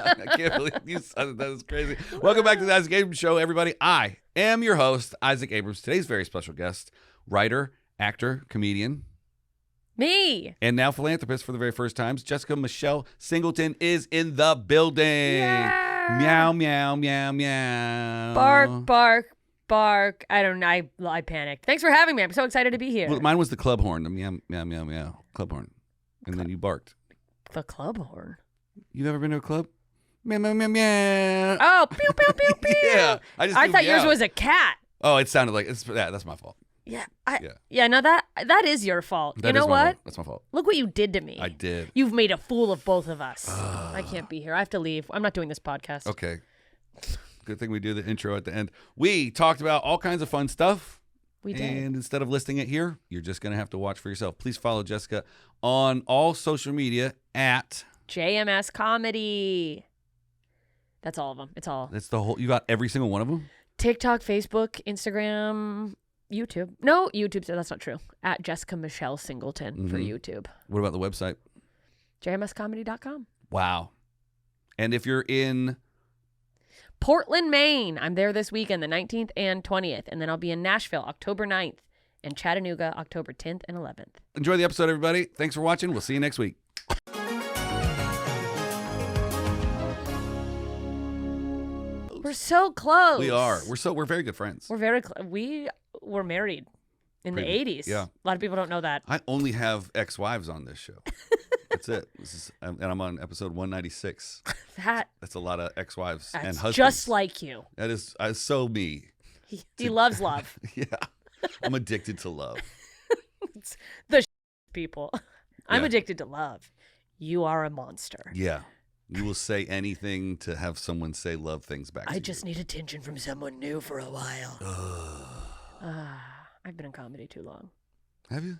I can't believe you said that. Is crazy. Welcome back to the Isaac Abrams Show, everybody. I am your host, Isaac Abrams. Today's very special guest, writer, actor, comedian, me, and now philanthropist for the very first time. Jessica Michelle Singleton is in the building. Yeah. Meow, meow, meow, meow. Bark, bark, bark. I don't know. I panicked. Thanks for having me. I'm so excited to be here. Well, mine was the club horn. The meow, meow, meow, meow. Club horn. And then you barked. The club horn. You've ever been to a club? Meow, meow, meow, meow. Oh, pew, pew, pew, pew. Yeah. I thought yours was a cat. Oh, it sounded like that's my fault. Yeah. No, that is your fault. You know what? That's my fault. Look what you did to me. I did. You've made a fool of both of us. I can't be here. I have to leave. I'm not doing this podcast. Okay. Good thing we do the intro at the end. We talked about all kinds of fun stuff. We did. And instead of listing it here, you're just going to have to watch for yourself. Please follow Jessica on all social media at JMS Comedy. That's all of them. It's all. That's the whole. You got every single one of them? TikTok, Facebook, Instagram, YouTube. No, YouTube. That's not true. At Jessica Michelle Singleton for YouTube. What about the website? JMScomedy.com. Wow. And if you're in Portland, Maine, I'm there this weekend, the 19th and 20th. And then I'll be in Nashville, October 9th. And Chattanooga, October 10th and 11th. Enjoy the episode, everybody. Thanks for watching. We'll see you next week. We're so close. We are. We're very good friends. We're very close. We were married in the 80s. Yeah. A lot of people don't know that. I only have ex-wives on this show. That's it. And I'm on episode 196. That's a lot of ex-wives and husbands. Just like you. That is so me. He loves love. Yeah. I'm addicted to love. It's the people. I'm Yeah. addicted to love. You are a monster. Yeah. You will say anything to have someone say love things back to you. I just need attention from someone new for a while. I've been in comedy too long. Have you?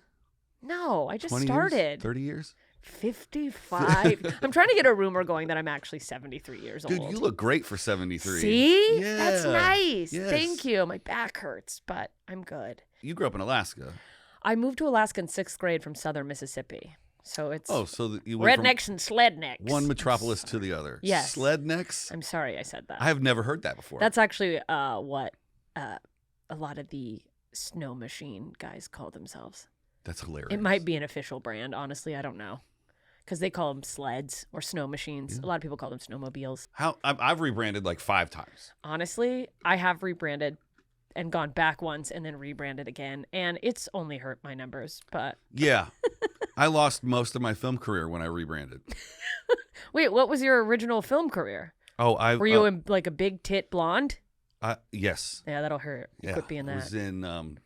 No, I just 20 started. Years? 30 years? 55. I'm trying to get a rumor going that I'm actually 73 years old. Dude, you look great for 73. See? Yeah. That's nice. Yes. Thank you. My back hurts, but I'm good. You grew up in Alaska. I moved to Alaska in 6th grade from southern Mississippi. So it's You went rednecks and slednecks. one metropolis to the other. Yes. Slednecks? I'm sorry I said that. I have never heard that before. That's actually what a lot of the snow machine guys call themselves. That's hilarious. It might be an official brand. Honestly, I don't know. Because they call them sleds or snow machines. Yeah. A lot of people call them snowmobiles. I've rebranded like 5 times. Honestly, I have rebranded and gone back once and then rebranded again. And it's only hurt my numbers. But Yeah. I lost most of my film career when I rebranded. wait, what was your original film career? Were Were you in like a big tit blonde? Yes. Yeah, that'll hurt. Yeah. Quit being that. I was in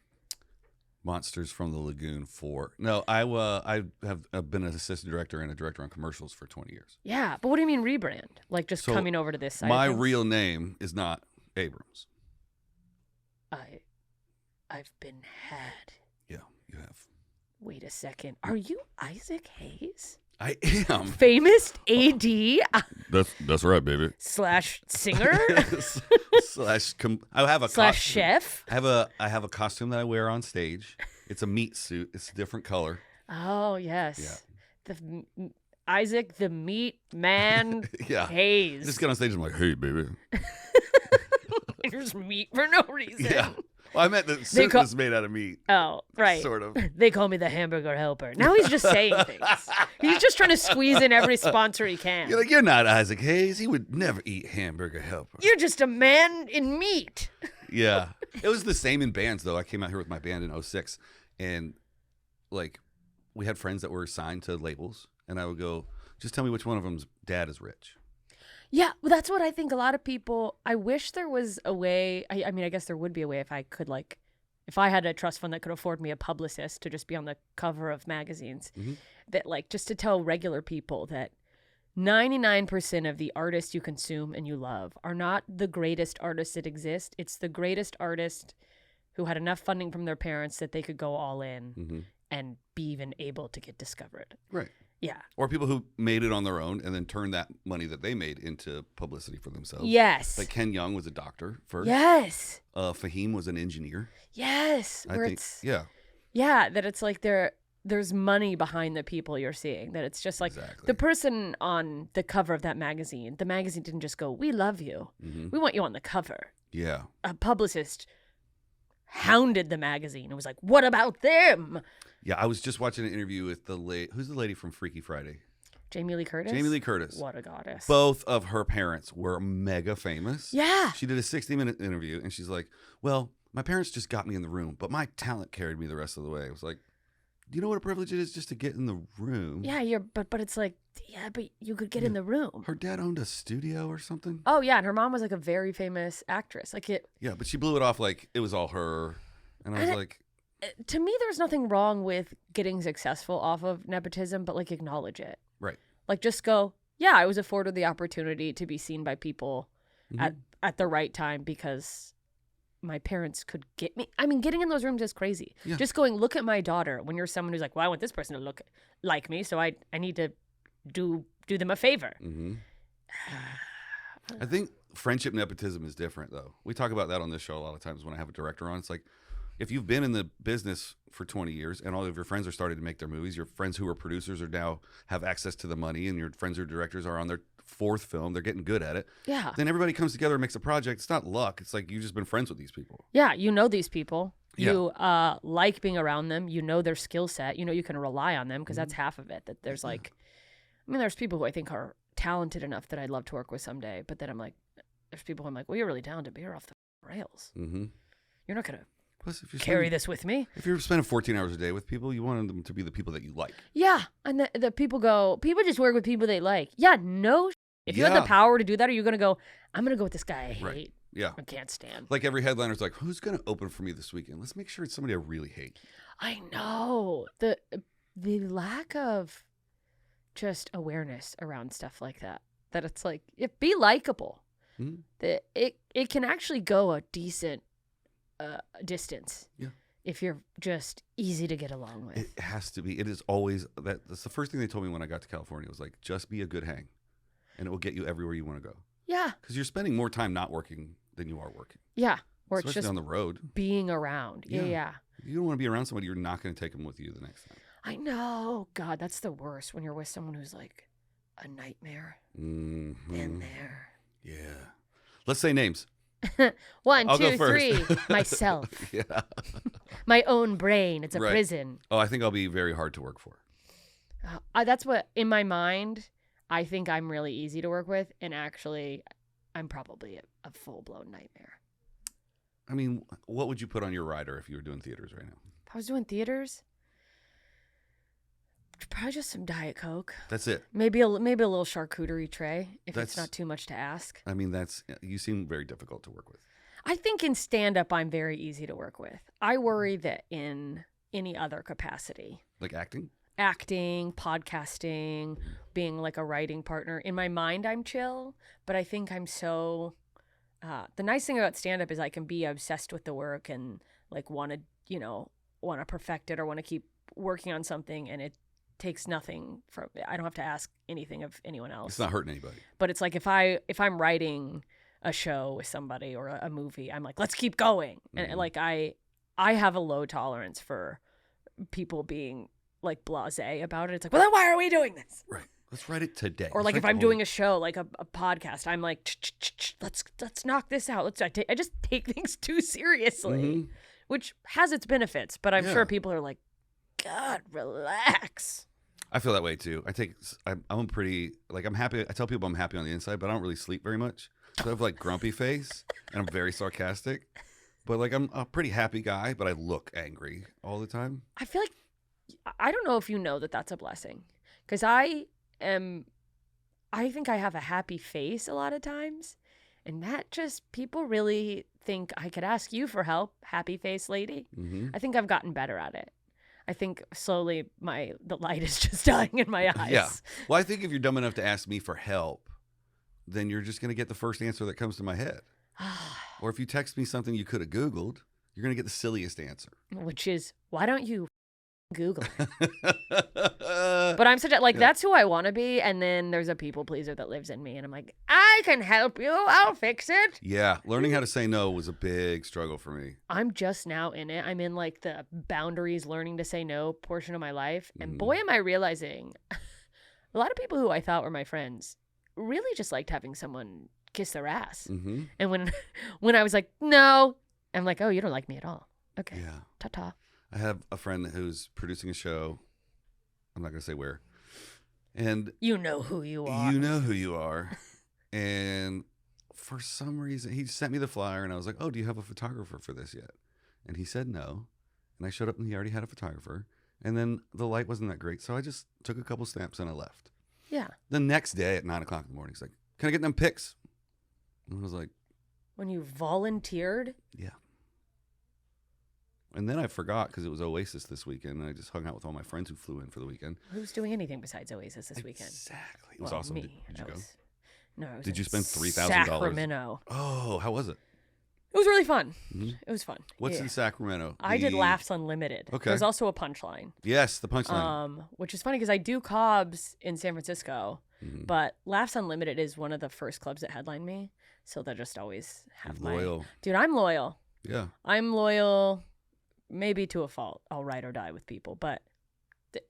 Monsters from the Lagoon 4. No, I have been an assistant director and a director on commercials for 20 years. Yeah, but what do you mean rebrand? Like just So, coming over to this side? My of things? real name is not Abrams. I've been had. Yeah, you have. Wait a second. Are you Isaac Hayes? I am. Famous AD That's right, baby. slash singer I have a slash costume. chef? I have a costume that I wear on stage. It's a meat suit. It's a different color. Oh, yes. Isaac the Meat Man Yeah. Hayes. I just get on stage and I'm like, hey, baby. There's meat for no reason. Yeah. Well, I meant the suit was made out of meat. Oh, right. Sort of. They call me the hamburger helper. Now he's just saying things. He's just trying to squeeze in every sponsor he can. You're like, you're not Isaac Hayes. He would never eat hamburger helper. You're just a man in meat. Yeah. It was the same in bands, though. I came out here with my band in 2006, and, like, we had friends that were signed to labels, and I would go, just tell me which one of them's dad is rich. Yeah, well, that's what I think a lot of people, I wish there was a way, I mean, I guess there would be a way if I could, like, if I had a trust fund that could afford me a publicist to just be on the cover of magazines, that, like, just to tell regular people that 99% of the artists you consume and you love are not the greatest artists that exist. It's the greatest artist who had enough funding from their parents that they could go all in and be even able to get discovered. Right. Yeah. Or people who made it on their own and then turned that money that they made into publicity for themselves. Yes. Like Ken Young was a doctor first. Yes. Fahim was an engineer. Yes. I think. Yeah. Yeah, that it's like they're there's money behind the people you're seeing. That it's just like Exactly. the person on the cover of that magazine. The magazine didn't just go, "We love you. We want you on the cover." Yeah. A publicist hounded the magazine and was like, "What about them?" Yeah, I was just watching an interview with who's the lady from Freaky Friday? Jamie Lee Curtis. Jamie Lee Curtis. What a goddess. Both of her parents were mega famous. Yeah. She did a 60-minute interview, and she's like, well, my parents just got me in the room, but my talent carried me the rest of the way. I was like, do you know what a privilege it is just to get in the room? Yeah, but it's like, yeah, but you could get in the room. Her dad owned a studio or something. Oh, yeah, and her mom was like a very famous actress. Like it. Yeah, but she blew it off like it was all her. And I was like, To me, there's nothing wrong with getting successful off of nepotism, but like acknowledge it. right. Like just go, yeah, I was afforded the opportunity to be seen by people at the right time because my parents could get me. I mean, getting in those rooms is crazy. Yeah. Just going, look at my daughter when you're someone who's like, well, I want this person to look like me, so I need to do them a favor. I think friendship nepotism is different, though. We talk about that on this show a lot of times when I have a director on. It's like, if you've been in the business for 20 years and all of your friends are starting to make their movies, your friends who are producers are now have access to the money, and your friends who are directors are on their 4th film, they're getting good at it. Yeah. Then everybody comes together and makes a project. It's not luck. It's like you've just been friends with these people. Yeah, you know these people. Yeah. You like being around them. You know their skill set. You know you can rely on them because that's half of it. That there's like, I mean, there's people who I think are talented enough that I'd love to work with someday. But then I'm like, there's people who I'm like, well, you're really talented, but you're off the rails. Mm-hmm. You're not going to Plus, if you're carry this with me. If you're spending 14 hours a day with people, you want them to be the people that you like. Yeah. And the people go, people just work with people they like. Yeah, no. If you had the power to do that, are you going to go, I'm going to go with this guy I hate. Right. Yeah. I can't stand. Like every headliner's like, who's going to open for me this weekend? Let's make sure it's somebody I really hate. I know. The lack of just awareness around stuff like that. That it's like, be likable. Mm-hmm. That it can actually go a decent distance. Yeah. If you're just easy to get along with. It has to be. It is always that's the first thing they told me when I got to California was like, just be a good hang, and it will get you everywhere you want to go. Yeah. Because you're spending more time not working than you are working. Yeah. Or especially it's just on the road. being around. Yeah. You don't want to be around somebody you're not going to take them with you the next time. I know. God, that's the worst when you're with someone who's like a nightmare. Mm-hmm. In there. Yeah. Let's say names. 1, I'll 2, go 3. first. Myself. Yeah. My own brain. It's a Right. prison. Oh, I think I'll be very hard to work for. That's what, in my mind, I think I'm really easy to work with. And actually, I'm probably a full-blown nightmare. I mean, what would you put on your rider if you were doing theaters right now? If I was doing theaters, probably just some Diet Coke. That's it. Maybe a little charcuterie tray, if it's That's- not too much to ask. I mean, you seem very difficult to work with. I think in stand-up, I'm very easy to work with. I worry that in any other capacity, Like acting? acting, podcasting, being like a writing partner, in my mind, I'm chill, but I think I'm so... the nice thing about stand-up is I can be obsessed with the work and like want to perfect it or want to keep working on something, and it takes nothing from... I don't have to ask anything of anyone else. It's not hurting anybody. But it's like if I'm writing a show with somebody or a movie, I'm like, let's keep going. Mm-hmm. And like I have a low tolerance for people being like blasé about it. It's like, well, then why are we doing this? Right. Let's write it today. Or like if I'm doing a show, like a podcast, I'm like, let's knock this out. I just take things too seriously, which has its benefits. But I'm sure people are like, God, relax. I feel that way too. I'm pretty, like, I'm happy. I tell people I'm happy on the inside, but I don't really sleep very much. So I have like grumpy face and I'm very sarcastic. But like, I'm a pretty happy guy, but I look angry all the time. I feel like, I don't know if you know that that's a blessing. Because I think I have a happy face a lot of times. And that just, people really think I could ask you for help, happy face lady. Mm-hmm. I think I've gotten better at it. I think slowly the light is just dying in my eyes. Yeah. Well, I think if you're dumb enough to ask me for help, then you're just going to get the first answer that comes to my head. Or if you text me something you could have Googled, you're going to get the silliest answer. Which is, why don't you Google it. But I'm such a, like, that's who I want to be. And then there's a people pleaser that lives in me. And I'm like, I can help you. I'll fix it. Yeah. Learning how to say no was a big struggle for me. I'm just now in it. I'm in like the boundaries, learning to say no portion of my life. And boy, am I realizing a lot of people who I thought were my friends really just liked having someone kiss their ass. And when I was like, no, I'm like, oh, you don't like me at all. Okay. Yeah. Ta-ta. I have a friend who's producing a show. I'm not going to say where. And you know who you are. You know who you are. And for some reason, he sent me the flyer, and I was like, oh, do you have a photographer for this yet? And he said no. And I showed up, and he already had a photographer. And then the light wasn't that great, so I just took a couple snaps, and I left. Yeah. The next day at 9 o'clock in the morning, he's like, can I get them pics? And I was like. When you volunteered? Yeah. And then I forgot because it was Oasis this weekend, and I just hung out with all my friends who flew in for the weekend. Who's doing anything besides Oasis this weekend? Exactly. It was awesome. Me. Did you go? No. I was Did you spend $3,000? Sacramento. Oh, how was it? It was really fun. It was fun. What's in Sacramento? I did Laughs Unlimited. Okay. There's also a punchline. Yes, the punchline. Which is funny because I do Cobb's in San Francisco, but Laughs Unlimited is one of the first clubs that headline me. So they'll just always have loyal. Dude, I'm loyal. Yeah. I'm loyal. Maybe to a fault. I'll ride or die with people, but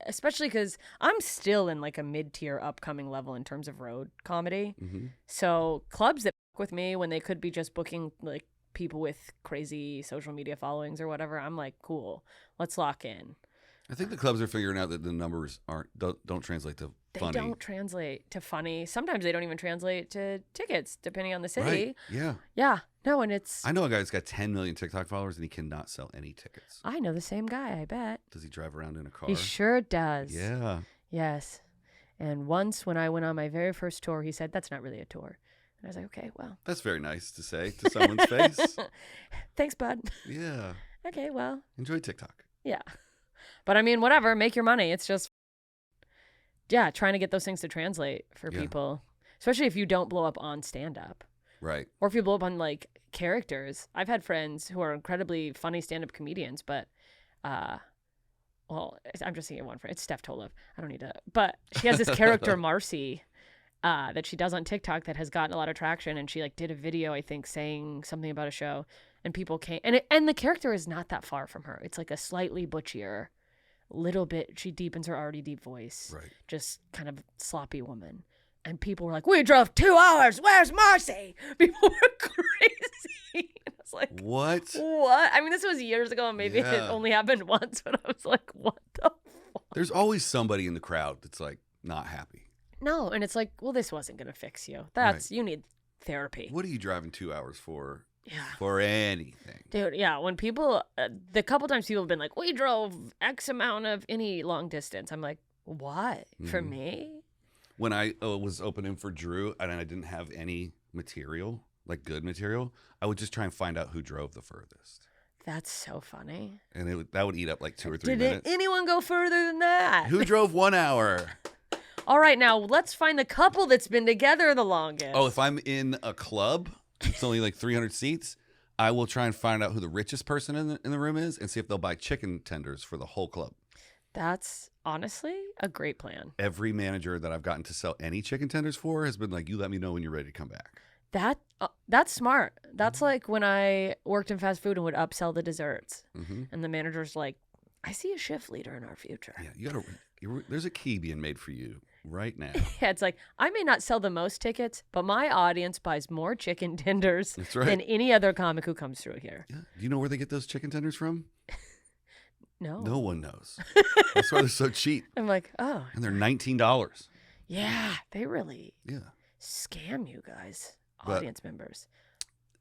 especially because I'm still in like a mid-tier upcoming level in terms of road comedy. So clubs that book with me when they could be just booking like people with crazy social media followings or whatever, I'm like, cool, let's lock in. I think the clubs are figuring out that the numbers don't translate to funny. They don't translate to funny. Sometimes they don't even translate to tickets, depending on the city. Right. Yeah. Yeah. No, and it's. I know a guy that's got 10 million TikTok followers, and he cannot sell any tickets. I know the same guy, I bet. Does he drive around in a car? He sure does. Yeah. Yes. And once when I went on my very first tour, he said, that's not really a tour. And I was like, okay, well. That's very nice to say to someone's face. Thanks, bud. Yeah. Okay, well. Enjoy TikTok. Yeah. But I mean, whatever, make your money. It's just, yeah, trying to get those things to translate for people, especially if you don't blow up on stand-up. Right. Or if you blow up on like characters. I've had friends who are incredibly funny stand-up comedians, but, well, I'm just thinking one friend. It's Steph Tolev. I don't need to, but she has this character, Marcy, that she does on TikTok that has gotten a lot of traction. And she like did a video, I think, saying something about a show, and people came, and the character is not that far from her. It's like a slightly butchier, little bit, she deepens her already deep voice. Right. Just kind of sloppy woman. And people were like, we drove 2 hours. Where's Marcy? People were crazy. I was like, what? I mean, this was years ago, and maybe it only happened once, but I was like, what the fuck? There's always somebody in the crowd that's like not happy. No, and it's like, well, this wasn't going to fix you. You need therapy. What are you driving 2 hours for? Yeah. For anything. Dude, yeah. When people, the couple times people have been like, we drove X amount of any long distance. I'm like, what? For me? When I was opening for Drew and I didn't have any material, like good material, I would just try and find out who drove the furthest. That's so funny. And that would eat up like 2 or 3 minutes. minutes. Did anyone go further than that? Who drove 1 hour? All right, now let's find the couple that's been together the longest. Oh, if I'm in a club, it's only like 300 seats, I will try and find out who the richest person in the room is and see if they'll buy chicken tenders for the whole club. That's honestly a great plan. Every manager that I've gotten to sell any chicken tenders for has been like, you let me know when you're ready to come back. That's smart. That's like when I worked in fast food and would upsell the desserts. And the manager's like, I see a shift leader in our future. Yeah, there's a key being made for you right now. Yeah, it's like, I may not sell the most tickets, but my audience buys more chicken tenders than any other comic who comes through here. Yeah. Do you know where they get those chicken tenders from? No. No one knows. That's why they're so cheap. I'm like, oh. And they're $19. Yeah, they really scam you guys, audience members.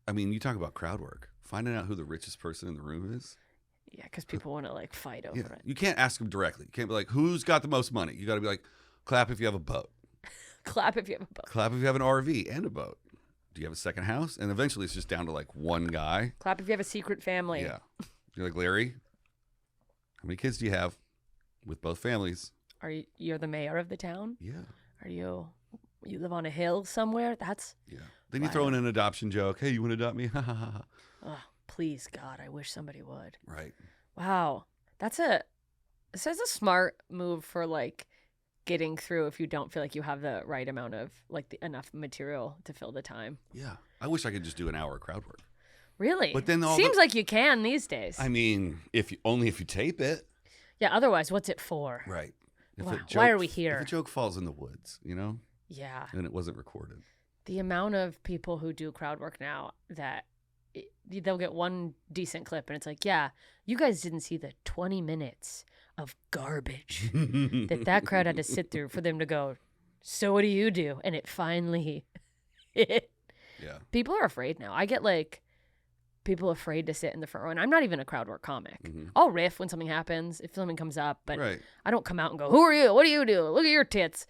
I mean, you talk about crowd work. Finding out who the richest person in the room is. Yeah, because people want to like fight over it. You can't ask them directly. You can't be like, who's got the most money? You got to be like, clap if you have a boat. Clap if you have a boat. Clap if you have an RV and a boat. Do you have a second house? And eventually it's just down to like one guy. Clap if you have a secret family. Yeah. You're like, Larry, how many kids do you have with both families? You're the mayor of the town? Yeah. You live on a hill somewhere? That's Then you throw in an adoption joke. Hey, you want to adopt me? Oh, please, God, I wish somebody would. Right. Wow. That's So it's a smart move for like getting through if you don't feel like you have the right amount of like enough material to fill the time. Yeah. I wish I could just do an hour of crowd work. Really? But then seems like you can these days. I mean, only if you tape it. Yeah, otherwise what's it for? Right. Why are we here? If a joke falls in the woods, Yeah. and it wasn't recorded. The amount of people who do crowd work now that they'll get one decent clip and it's like, yeah, you guys didn't see the 20 minutes of garbage that crowd had to sit through for them to go, so what do you do? And it finally hit. Yeah. People are afraid now. I get like people afraid to sit in the front row. And I'm not even a crowd work comic. Mm-hmm. I'll riff when something happens, if something comes up, but Right. I don't come out and go, who are you? What do you do? Look at your tits.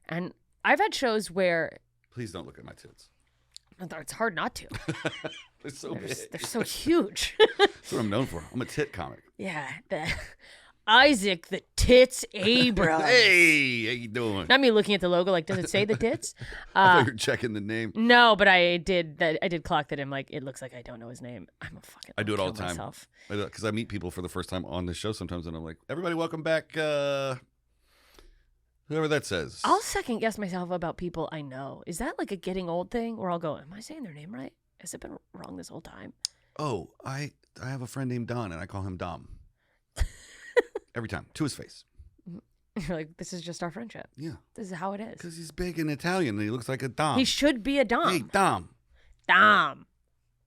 And I've had shows where... Please don't look at my tits. It's hard not to. They're so big. They're so huge. That's what I'm known for. I'm a tit comic. Yeah. Isaac the Tits Abrams. Hey, how you doing? Not me looking at the logo like, does it say the tits? I thought you were checking the name. No, but I did clock that. I'm like, it looks like I don't know his name. I'm a fucking. I do it all the time. Myself. Because I meet people for the first time on the show sometimes, and I'm like, everybody, welcome back. Whoever that says. I'll second guess myself about people I know. Is that like a getting old thing where I'll go, am I saying their name right? Has it been wrong this whole time? Oh, I have a friend named Don, and I call him Dom. Every time, to his face. You're like, this is just our friendship. Yeah. This is how it is. Because he's big and Italian, and he looks like a Dom. He should be a Dom. Hey, Dom. Dom.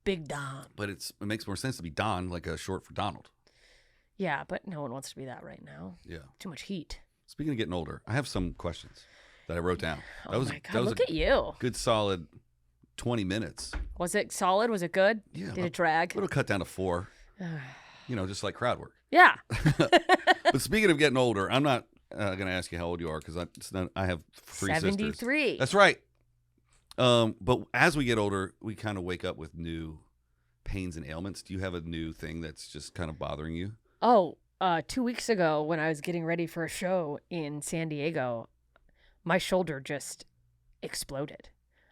Big Dom. But it makes more sense to be Don, like a short for Donald. Yeah, but no one wants to be that right now. Yeah. Too much heat. Speaking of getting older, I have some questions that I wrote down. My God, look at you. Good solid 20 minutes. Was it solid? Was it good? Yeah. Did it drag? It'll cut down to 4. Just like crowd work. Yeah. But speaking of getting older, I'm not going to ask you how old you are because I have 3 sisters. 73. That's right. But as we get older, we kind of wake up with new pains and ailments. Do you have a new thing that's just kind of bothering you? Oh, 2 weeks ago when I was getting ready for a show in San Diego, my shoulder just exploded.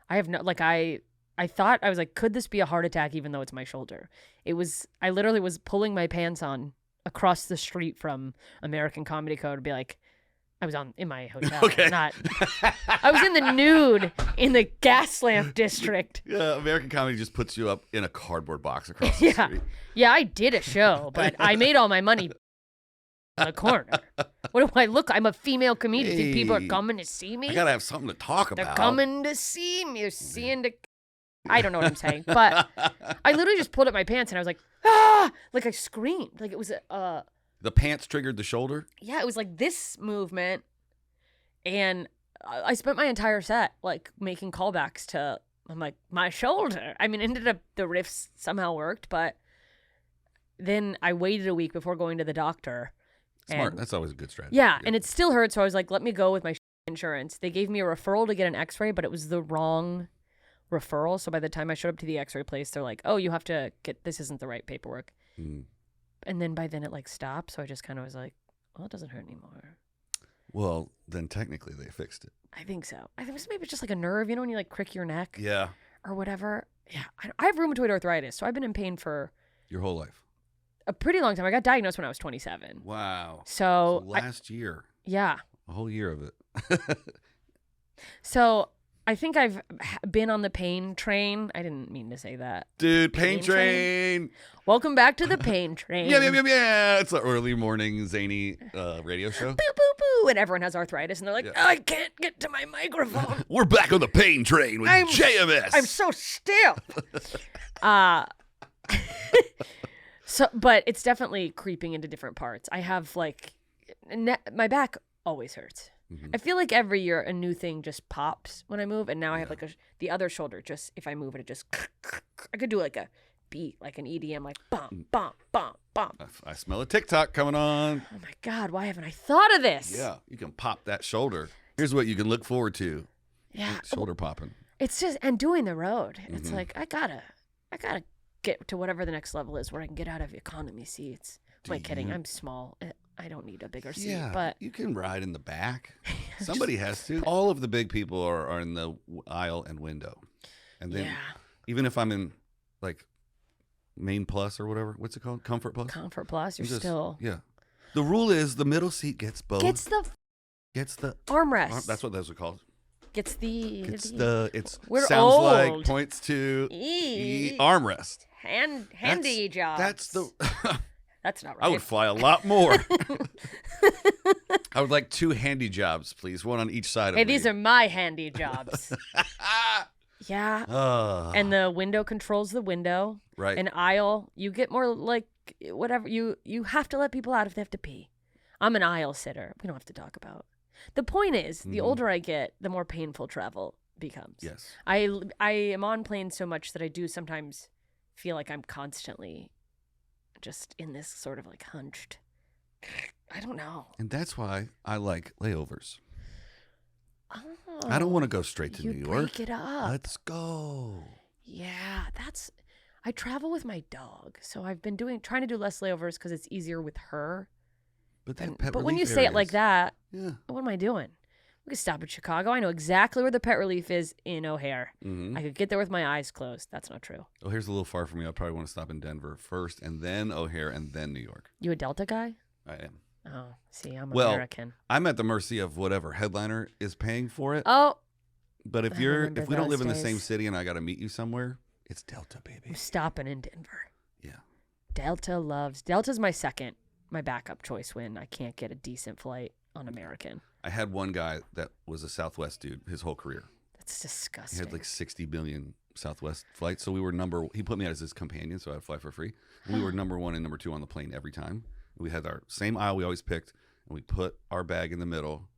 I have no, like, I thought, I was like, could this be a heart attack even though it's my shoulder? I literally was pulling my pants on across the street from American Comedy Co. to be like, I was in my hotel. Okay. I was in the nude in the gas lamp district. Yeah, American Comedy just puts you up in a cardboard box across the street. Yeah, I did a show, but I made all my money in the corner. What do I look? I'm a female comedian. Think people are coming to see me? I gotta have something to talk about. They're coming to see me. They're seeing the... I don't know what I'm saying, but I literally just pulled up my pants and I was like, ah! Like I screamed. Like it was The pants triggered the shoulder? Yeah, it was like this movement. And I spent my entire set like making callbacks to, I'm like, my shoulder. I mean, ended up the riffs somehow worked, but then I waited a week before going to the doctor. Smart. That's always a good strategy. Yeah, and it still hurt. So I was like, let me go with my insurance. They gave me a referral to get an x-ray, but it was the wrong referral. So by the time I showed up to the x-ray place, they're like, oh, you have to this isn't the right paperwork. Mm. And then by then it like stopped. So I just kind of was like, well, it doesn't hurt anymore. Well, then technically they fixed it. I think so. I think it was maybe just like a nerve, when you like crick your neck. Yeah. Or whatever. Yeah. I have rheumatoid arthritis. So I've been in pain for your whole life. A pretty long time. I got diagnosed when I was 27. Wow. So last year. Yeah. A whole year of it. So I think I've been on the pain train. I didn't mean to say that. Dude, pain train. Welcome back to the pain train. Yeah. It's an early morning zany radio show. Boo, boo, boo. And everyone has arthritis. And they're like, I can't get to my microphone. We're back on the pain train with JMS. I'm so stiff. So, but it's definitely creeping into different parts. I have like, my back always hurts. Mm-hmm. I feel like every year a new thing just pops when I move. And now I have like the other shoulder, just if I move it, just, I could do like a beat, like an EDM, like bump, bump, bump, bump. I smell a TikTok coming on. Oh my God, why haven't I thought of this? Yeah, you can pop that shoulder. Here's what you can look forward to. Yeah. Shoulder popping. It's just, and doing the road. It's like, I gotta get to whatever the next level is where I can get out of economy seats. Am I kidding? I'm small. I don't need a bigger seat. Yeah, but you can ride in the back. Somebody has to. All of the big people are in the aisle and window. And then even if I'm in like Main Plus or whatever, what's it called? Comfort Plus? Comfort Plus, you're still... Yeah. The rule is the middle seat gets both. Gets the armrest. That's what those are called. Gets the. It's We're sounds old. like points to armrest. Handy jobs. That's the. That's not right. I would fly a lot more. I would like 2 handy jobs, please. One on each side of me. Hey, these are my handy jobs. Yeah. And the window controls the window. Right. An aisle, you get more like whatever. You have to let people out if they have to pee. I'm an aisle sitter. We don't have to talk about. The point is, the older I get, the more painful travel becomes. Yes. I am on planes so much that I do sometimes feel like I'm constantly just in this sort of like hunched. I don't know. And that's why I like layovers. Oh, I don't want to go straight to New York. Break it up. Let's go. Yeah, I travel with my dog, so I've been trying to do less layovers because it's easier with her. But when you say it like that, yeah. What am I doing? We could stop at Chicago. I know exactly where the pet relief is in O'Hare. Mm-hmm. I could get there with my eyes closed. That's not true. O'Hare's a little far from me. I probably want to stop in Denver first, and then O'Hare, and then New York. You a Delta guy? I am. Oh, see, I'm Well, American. I'm at the mercy of whatever headliner is paying for it. Oh, But if I we remember don't live in the those same days. city and I got to meet you somewhere, it's Delta, baby. I'm stopping in Denver. Yeah. Delta's my backup choice when I can't get a decent flight on American. I had one guy that was a Southwest dude his whole career. That's He disgusting. had like 60 billion Southwest flights. So we were he put me out as his companion, so I'd fly for free. We were number 1 and number 2 on the plane every time. We had our same aisle we always picked, and we put our bag in the middle,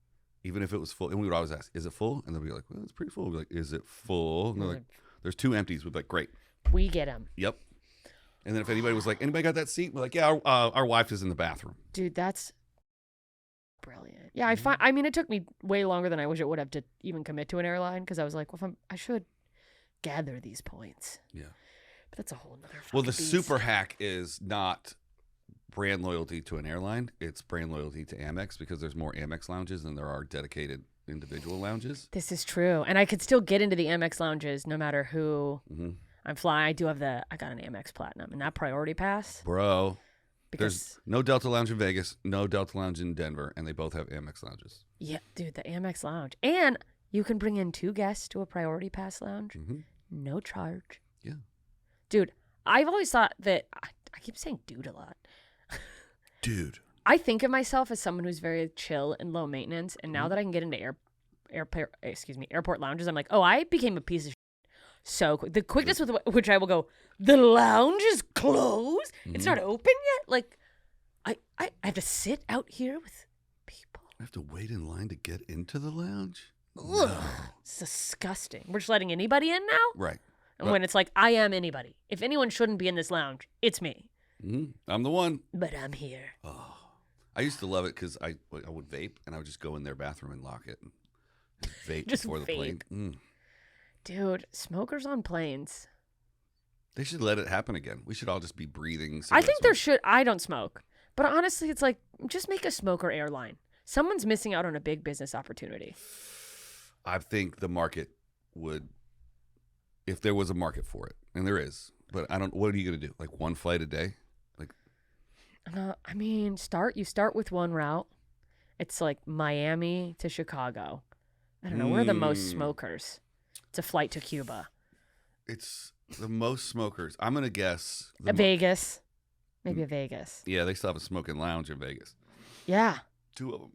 even if it was full. And we would always ask, is it full? And they'd be like, well, it's pretty full. We'd be like, is it full? And they're like, there's 2 empties. We'd be like, great. We get them. Yep. And then if anybody was like, anybody got that seat? We're like, yeah, our wife is in the bathroom. Dude, that's brilliant. Yeah, I mean, it took me way longer than I wish it would have to even commit to an airline because I was like, well, I should gather these points. Yeah. But that's a whole nother Well, the fucking beast. super hack is not brand loyalty to an airline. It's brand loyalty to Amex because there's more Amex lounges than there are dedicated individual lounges. This is true. And I could still get into the Amex lounges no matter who I'm flying. I got an Amex Platinum and that priority pass. Bro, Because there's no Delta Lounge in Vegas, no Delta Lounge in Denver, and they both have Amex lounges. yeah, dude, the Amex lounge. And you can bring in 2 guests to a priority pass lounge. Mm-hmm. No charge. Yeah. Dude, I've always thought that I keep saying dude a lot. Dude. I think of myself as someone who's very chill and low maintenance, and now that I can get into airport lounges, I'm like, oh, I became a piece of shit so quick. The quickness with which I will go, the lounge is closed. It's not open yet. Like, I have to sit out here with people. I have to wait in line to get into the lounge? Ugh, No. it's disgusting. We're just letting anybody in now, Right. and when it's like, I am anybody. If anyone shouldn't be in this lounge, it's me. Mm-hmm. I'm the one. But I'm here. Oh. I used to love it because I would vape and I would just go in their bathroom and lock it and vape Just before the plane. Dude, smokers on planes. They should let it happen again. We should all just be breathing. I think there should. I don't smoke. But honestly, it's like, just make a smoker airline. Someone's missing out on a big business opportunity. I think the market would, if there was a market for it, and there is, but what are you going to do? Like 1 flight a day? Like, I mean, you start with one route. It's like Miami to Chicago. I don't know. We're the most smokers. It's a flight to Cuba. It's the most smokers. I'm going to guess. Vegas. Maybe a Vegas. Yeah, they still have a smoking lounge in Vegas. Yeah. 2 of them.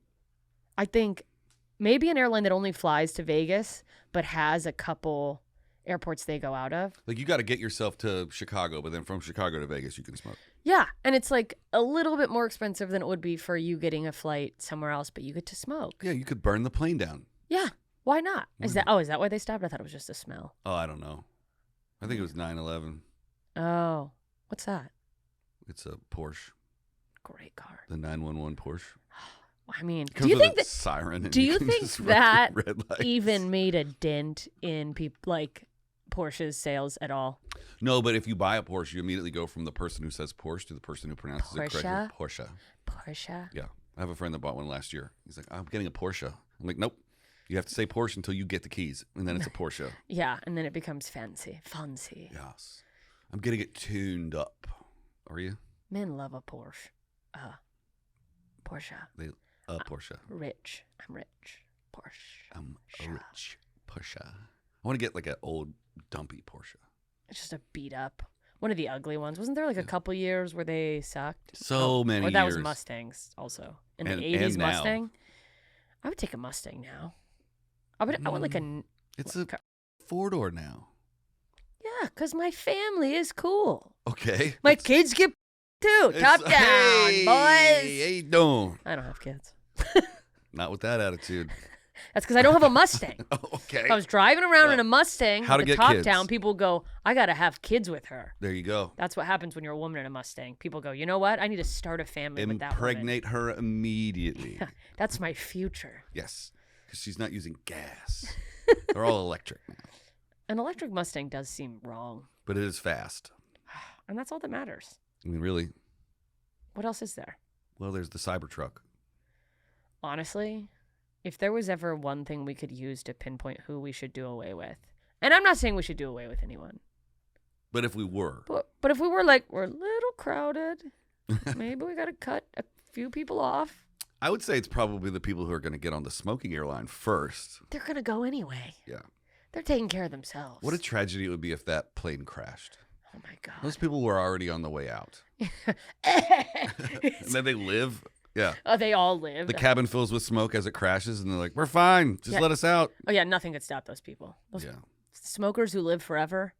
I think maybe an airline that only flies to Vegas, but has a couple airports they go out of. Like, you got to get yourself to Chicago, but then from Chicago to Vegas, you can smoke. Yeah. And it's like a little bit more expensive than it would be for you getting a flight somewhere else, but you get to smoke. Yeah, you could burn the plane down. Yeah. Why not? Is that why they stopped? I thought it was just a smell. Oh, I don't know. I think it was 9/11. Oh. What's that? It's a Porsche. Great car. The 911 Porsche. I mean, It comes do you with think a that siren? And do you can think just run that through red lights. even made a dent in Porsche's sales at all? No, but if you buy a Porsche, you immediately go from the person who says Porsche to the person who pronounces it correctly. Porsche? Porsche. Yeah. I have a friend that bought one last year. He's like, I'm getting a Porsche. I'm like, nope. You have to say Porsche until you get the keys, and then it's a Porsche. Yeah, and then it becomes fancy. Yes. I'm getting it tuned up. Are you? Men love a Porsche. Porsche. Porsche. Rich. I'm rich. Porsche. I'm a rich Porsche. I want to get like an old dumpy Porsche. It's just a beat up. One of the ugly ones. Wasn't there like a couple years where they sucked? So many Or that years. was Mustangs also. In And- the 80s and now. Mustang. I would take a Mustang now. I want like a... It's a 4-door now. Yeah, because my family is cool. Okay. My kids get too. Top down, hey, boys. Hey, don't. I don't have kids. Not with that attitude. That's because I don't have a Mustang. Oh, okay. If I was driving around in a Mustang how to with the get top kids. down, people go, I got to have kids with her. There you go. That's what happens when you're a woman in a Mustang. People go, you know what? I need to start a family with that woman. Impregnate her immediately. That's my future. Yes. Because she's not using gas. They're all electric now. An electric Mustang does seem wrong. But it is fast. And that's all that matters. I mean, really. What else is there? Well, there's the Cybertruck. Honestly, if there was ever one thing we could use to pinpoint who we should do away with, and I'm not saying we should do away with anyone, But if we were. but if we were like, we're a little crowded, maybe we got to cut a few people off. I would say it's probably the people who are going to get on the smoking airline first. They're going to go anyway. Yeah. They're taking care of themselves. What a tragedy it would be if that plane crashed. Oh, my God. Those people were already on the way out. And then they live. Yeah. Oh, they all live. The cabin fills with smoke as it crashes, and they're like, we're fine. Just let us out. Oh, yeah, nothing could stop those people. Those Yeah. smokers who live forever.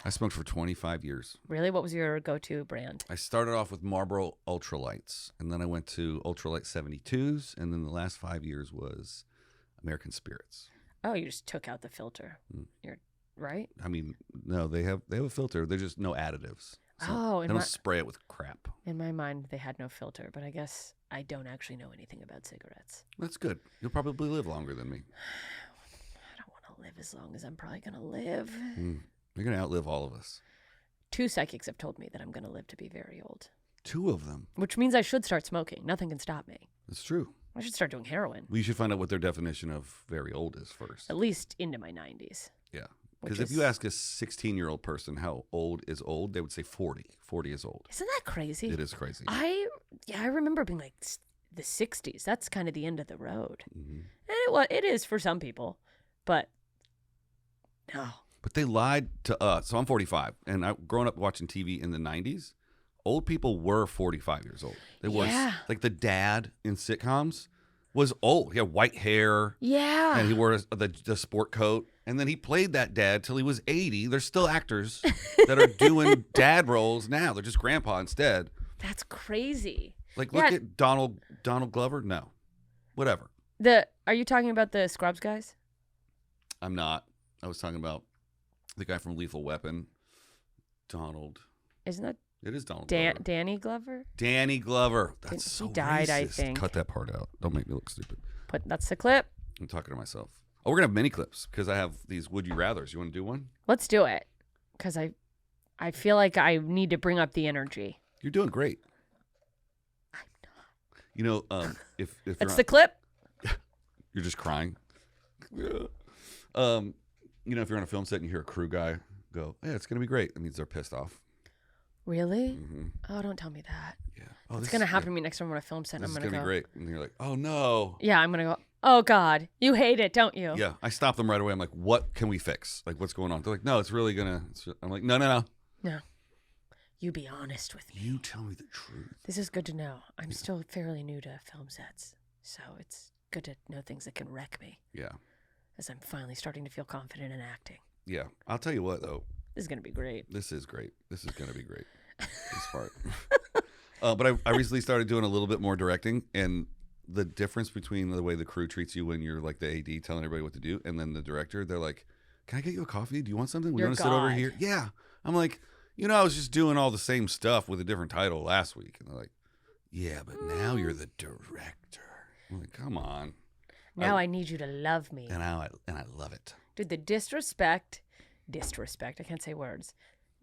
I smoked for 25 years. Really? What was your go-to brand? I started off with Marlboro Ultralights, and then I went to Ultralight 72s, and then the last 5 years was American Spirits. Oh, you just took out the filter. You're right? I mean, no, they have a filter. There's just no additives. So Oh, they in don't my, spray it with crap. in my mind, they had no filter, but I guess I don't actually know anything about cigarettes. That's good. You'll probably live longer than me. I don't want to live as long as I'm probably going to live. You're going to outlive all of us. 2 psychics have told me that I'm going to live to be very old, 2 of them. which means I should start smoking. Nothing can stop me. That's true. I should start doing heroin, We should find out what their definition of very old is first. at least into my 90s. Yeah. Which Because if is- you ask a 16-year-old person how old is old, they would say 40. 40 is old. Isn't that crazy? It is crazy. I remember being like the 60s. That's kind of the end of the road. Mhm. And it is for some people, but no. But they lied to us. So I'm 45, and I growing up watching TV in the 90s. Old people were 45 years old. They were Yeah. like the dad in sitcoms was old. He had white hair, Yeah. and he wore the sport coat. And then he played that dad till he was 80. There's still actors that are doing dad roles now. They're just grandpa instead. That's crazy. Like Yeah. look at Donald Glover. No, whatever. Are you talking about the Scrubs guys? I'm not. I was talking about the guy from Lethal Weapon, Donald. Isn't that It is Donald Glover. Danny Glover? Danny Glover. He That's so died, I racist. think. Cut that part out. Don't make me look stupid. That's the clip. I'm talking to myself. Oh, we're gonna have mini clips because I have these would you rather's. You want to do one? Let's do it, because I feel like I need to bring up the energy. You're doing great. I'm not. You know, if you're That's the clip. you're just crying. You know, if you're on a film set and you hear a crew guy go, "Yeah, it's gonna be great," that means they're pissed off. Really? Mm-hmm. Oh, don't tell me that. Yeah. Oh, It's this gonna is- happen to me next time we're on a film set. This I'm is gonna gonna go. be great, and you're like, "Oh no." Yeah, I'm gonna go. Oh God, you hate it, don't you? Yeah, I stop them right away. I'm like, "What can we fix? Like, what's going on?" They're like, "No, it's really gonna." I'm like, "No. No. You be honest with me. You tell me the truth." This is good to know. I'm still fairly new to film sets, so it's good to know things that can wreck me Yeah, as I'm finally starting to feel confident in acting. yeah. I'll tell you what, though. This is gonna be great. This is great. This is gonna be great. This part. But I recently started doing a little bit more directing, and the difference between the way the crew treats you when you're like the AD telling everybody what to do, and then the director, they're like, "Can I get you a coffee? Do you want something? We You're want to sit over God. here." Yeah. I'm like, I was just doing all the same stuff with a different title last week, and they're like, "Yeah, but now you're the director." I'm like, "Come on." Now I need you to love me. And I love it. Dude, the disrespect, I can't say words,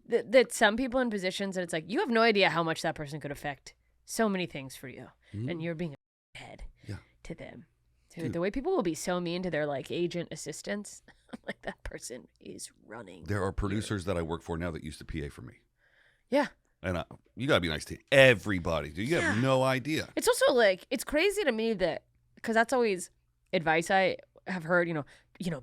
that some people in positions that it's like, you have no idea how much that person could affect so many things for you. And you're being a head Yeah. to them. Dude, the way people will be so mean to their like agent assistants, I'm like, that person is running. There are producers that I work for now that used to PA for me. Yeah. And you gotta be nice to everybody, dude. You have no idea. It's also like, it's crazy to me that, because that's always advice I have heard,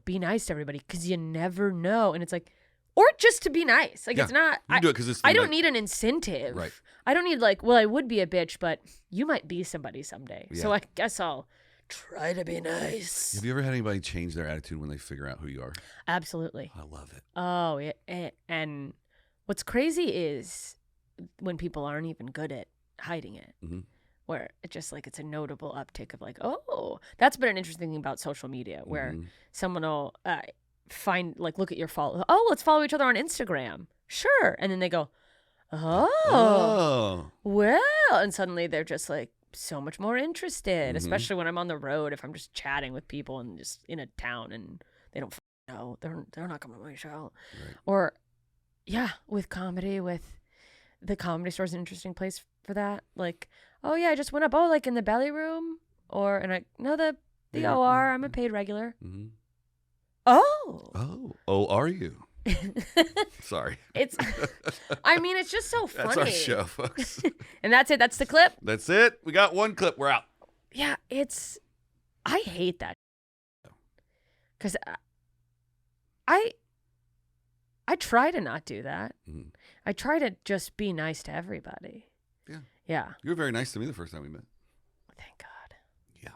be nice to everybody because you never know. And it's like, or just to be nice. Like, it's not, you do it because I don't need an incentive. Right. I don't need like, well, I would be a bitch, but you might be somebody someday. Yeah. So I guess I'll try to be nice. Have you ever had anybody change their attitude when they figure out who you are? Absolutely. I love it. Oh, yeah. And what's crazy is when people aren't even good at hiding it. Mm-hmm. Where it's just like, it's a notable uptick of like, oh, that's been an interesting thing about social media where someone will look at your follow. Oh, let's follow each other on Instagram. Sure. And then they go, oh, well. And suddenly they're just like so much more interested, especially when I'm on the road. If I'm just chatting with people and just in a town and they don't know, they're not coming to my show. Right. Or, with comedy, with the Comedy Store is an interesting place for that. Like, oh yeah, I just went up. Oh, like in the belly room, the OR. I'm a paid regular. Mm-hmm. Oh, are you? Sorry. It's just so funny. That's our show, folks. And that's it. That's the clip. That's it. We got one clip. We're out. Yeah, I hate that. Because I try to not do that. Mm. I try to just be nice to everybody. Yeah. Yeah. You were very nice to me the first time we met. Thank God. Yeah.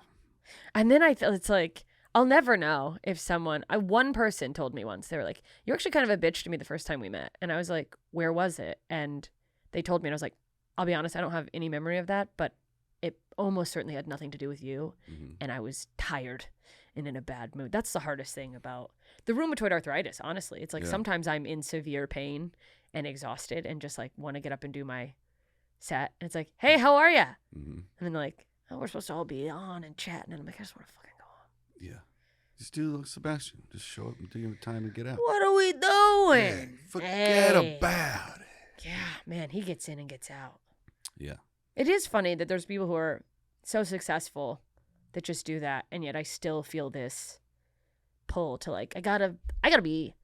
And then I feel it's like, I'll never know if one person told me once, they were like, you're actually kind of a bitch to me the first time we met. And I was like, where was it? And they told me, and I was like, I'll be honest, I don't have any memory of that, but it almost certainly had nothing to do with you. Mm-hmm. And I was tired and in a bad mood. That's the hardest thing about the rheumatoid arthritis, honestly. It's like sometimes I'm in severe pain and exhausted and just like want to get up and do my set. And it's like, hey, how are you? Mm-hmm. And then they're like, oh, we're supposed to all be on and chatting. And I'm like, I just want to fucking go home. Yeah. Just do like Sebastian. Just show up and do your time and get out. What are we doing? Yeah, forget about it. Yeah, man, he gets in and gets out. Yeah. It is funny that there's people who are so successful that just do that, and yet I still feel this pull to like, I gotta be,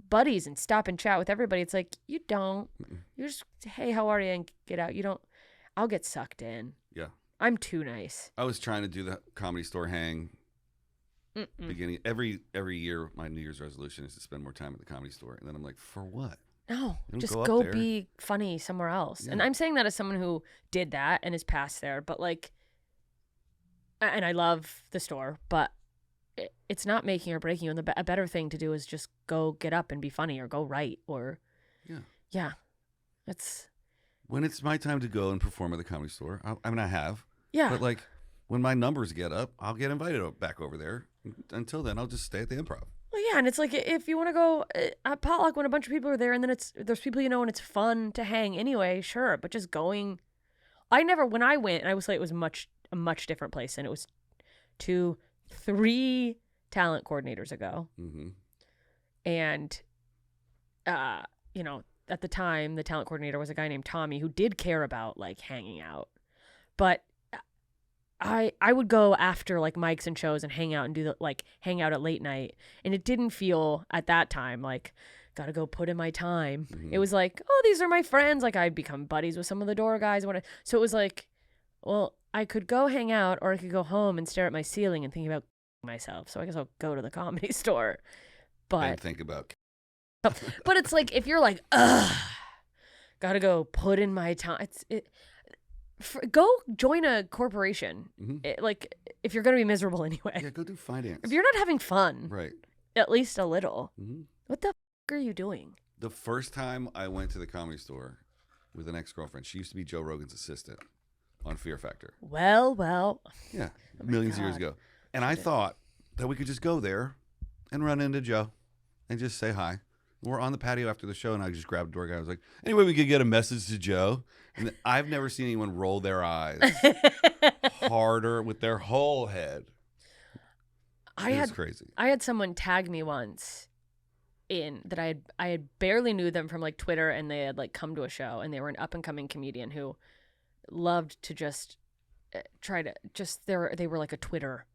buddies and stop and chat with everybody. It's like, you don't. Mm-mm. You just, hey, how are you? And get out. You don't. I'll get sucked in. Yeah. I'm too nice. I was trying to do the Comedy Store hang. Beginning every year, my New Year's resolution is to spend more time at the Comedy Store, and then I'm like, for what? No, just go be funny somewhere else. Yeah. And I'm saying that as someone who did that and is past there, but like, and I love the store, but it's not making or breaking you. And a better thing to do is just go get up and be funny, or go write, or it's when it's my time to go and perform at the Comedy Store. I have, but like when my numbers get up, I'll get invited back over there. Until then, I'll just stay at the Improv. Well, yeah, and it's like if you want to go at potluck when a bunch of people are there, and then there's people and it's fun to hang anyway, sure. But just going, when I went, and I will say it was a much different place, and it was 3 talent coordinators ago, and at the time the talent coordinator was a guy named Tommy who did care about like hanging out, but I would go after like mics and shows and hang out and hang out at late night. And it didn't feel at that time like, gotta go put in my time. Mm-hmm. It was like, oh, these are my friends. Like I'd become buddies with some of the door guys. So it was like, well, I could go hang out, or I could go home and stare at my ceiling and think about myself. So I guess I'll go to the Comedy Store. But and think about. But it's like, if you're like, gotta go put in my time. Go join a corporation. Mm-hmm. Like, if you're going to be miserable anyway. Yeah, go do finance. If you're not having fun, right? At least a little. Mm-hmm. What the are you doing? The first time I went to the Comedy Store with an ex-girlfriend, she used to be Joe Rogan's assistant on Fear Factor. Well. Yeah, millions of years ago. And I thought that we could just go there and run into Joe and just say hi. We're on the patio after the show, and I just grabbed a door guy. I was like, anyway, we could get a message to Joe. And I've never seen anyone roll their eyes harder with their whole head. It's crazy. I had someone tag me once in that I had barely knew them from like Twitter, and they had like come to a show, and they were an up and coming comedian who loved to just they were like a Twitter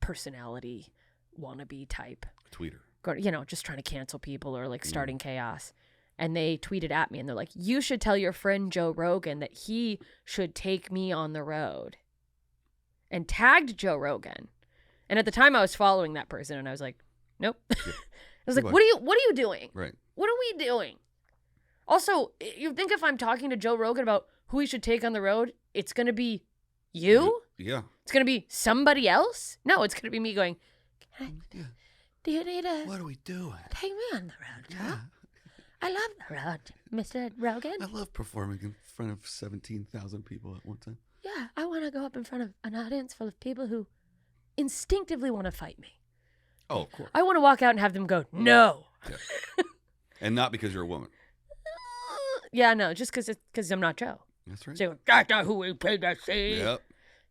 personality wannabe type. Tweeter. Just trying to cancel people or like starting chaos. and they tweeted at me and they're like, you should tell your friend Joe Rogan that he should take me on the road, and tagged Joe Rogan. And at the time I was following that person and I was like, nope. Yeah. I was like, what are you doing? Right. What are we doing? Also, you think if I'm talking to Joe Rogan about who he should take on the road, it's going to be you? Yeah. It's going to be somebody else? No, it's going to be me going, Yeah. do you need to What are we doing? take me on the road, Joe? Yeah. I love the road, Mr. Rogan. I love performing in front of 17,000 people at one time. Yeah, I want to go up in front of an audience full of people who instinctively want to fight me. Oh, of course. I want to walk out and have them go, no. Yeah. And not because you're a woman. Yeah, no, just because I'm not Joe. That's right. So, that's not who we paid to see. Yep.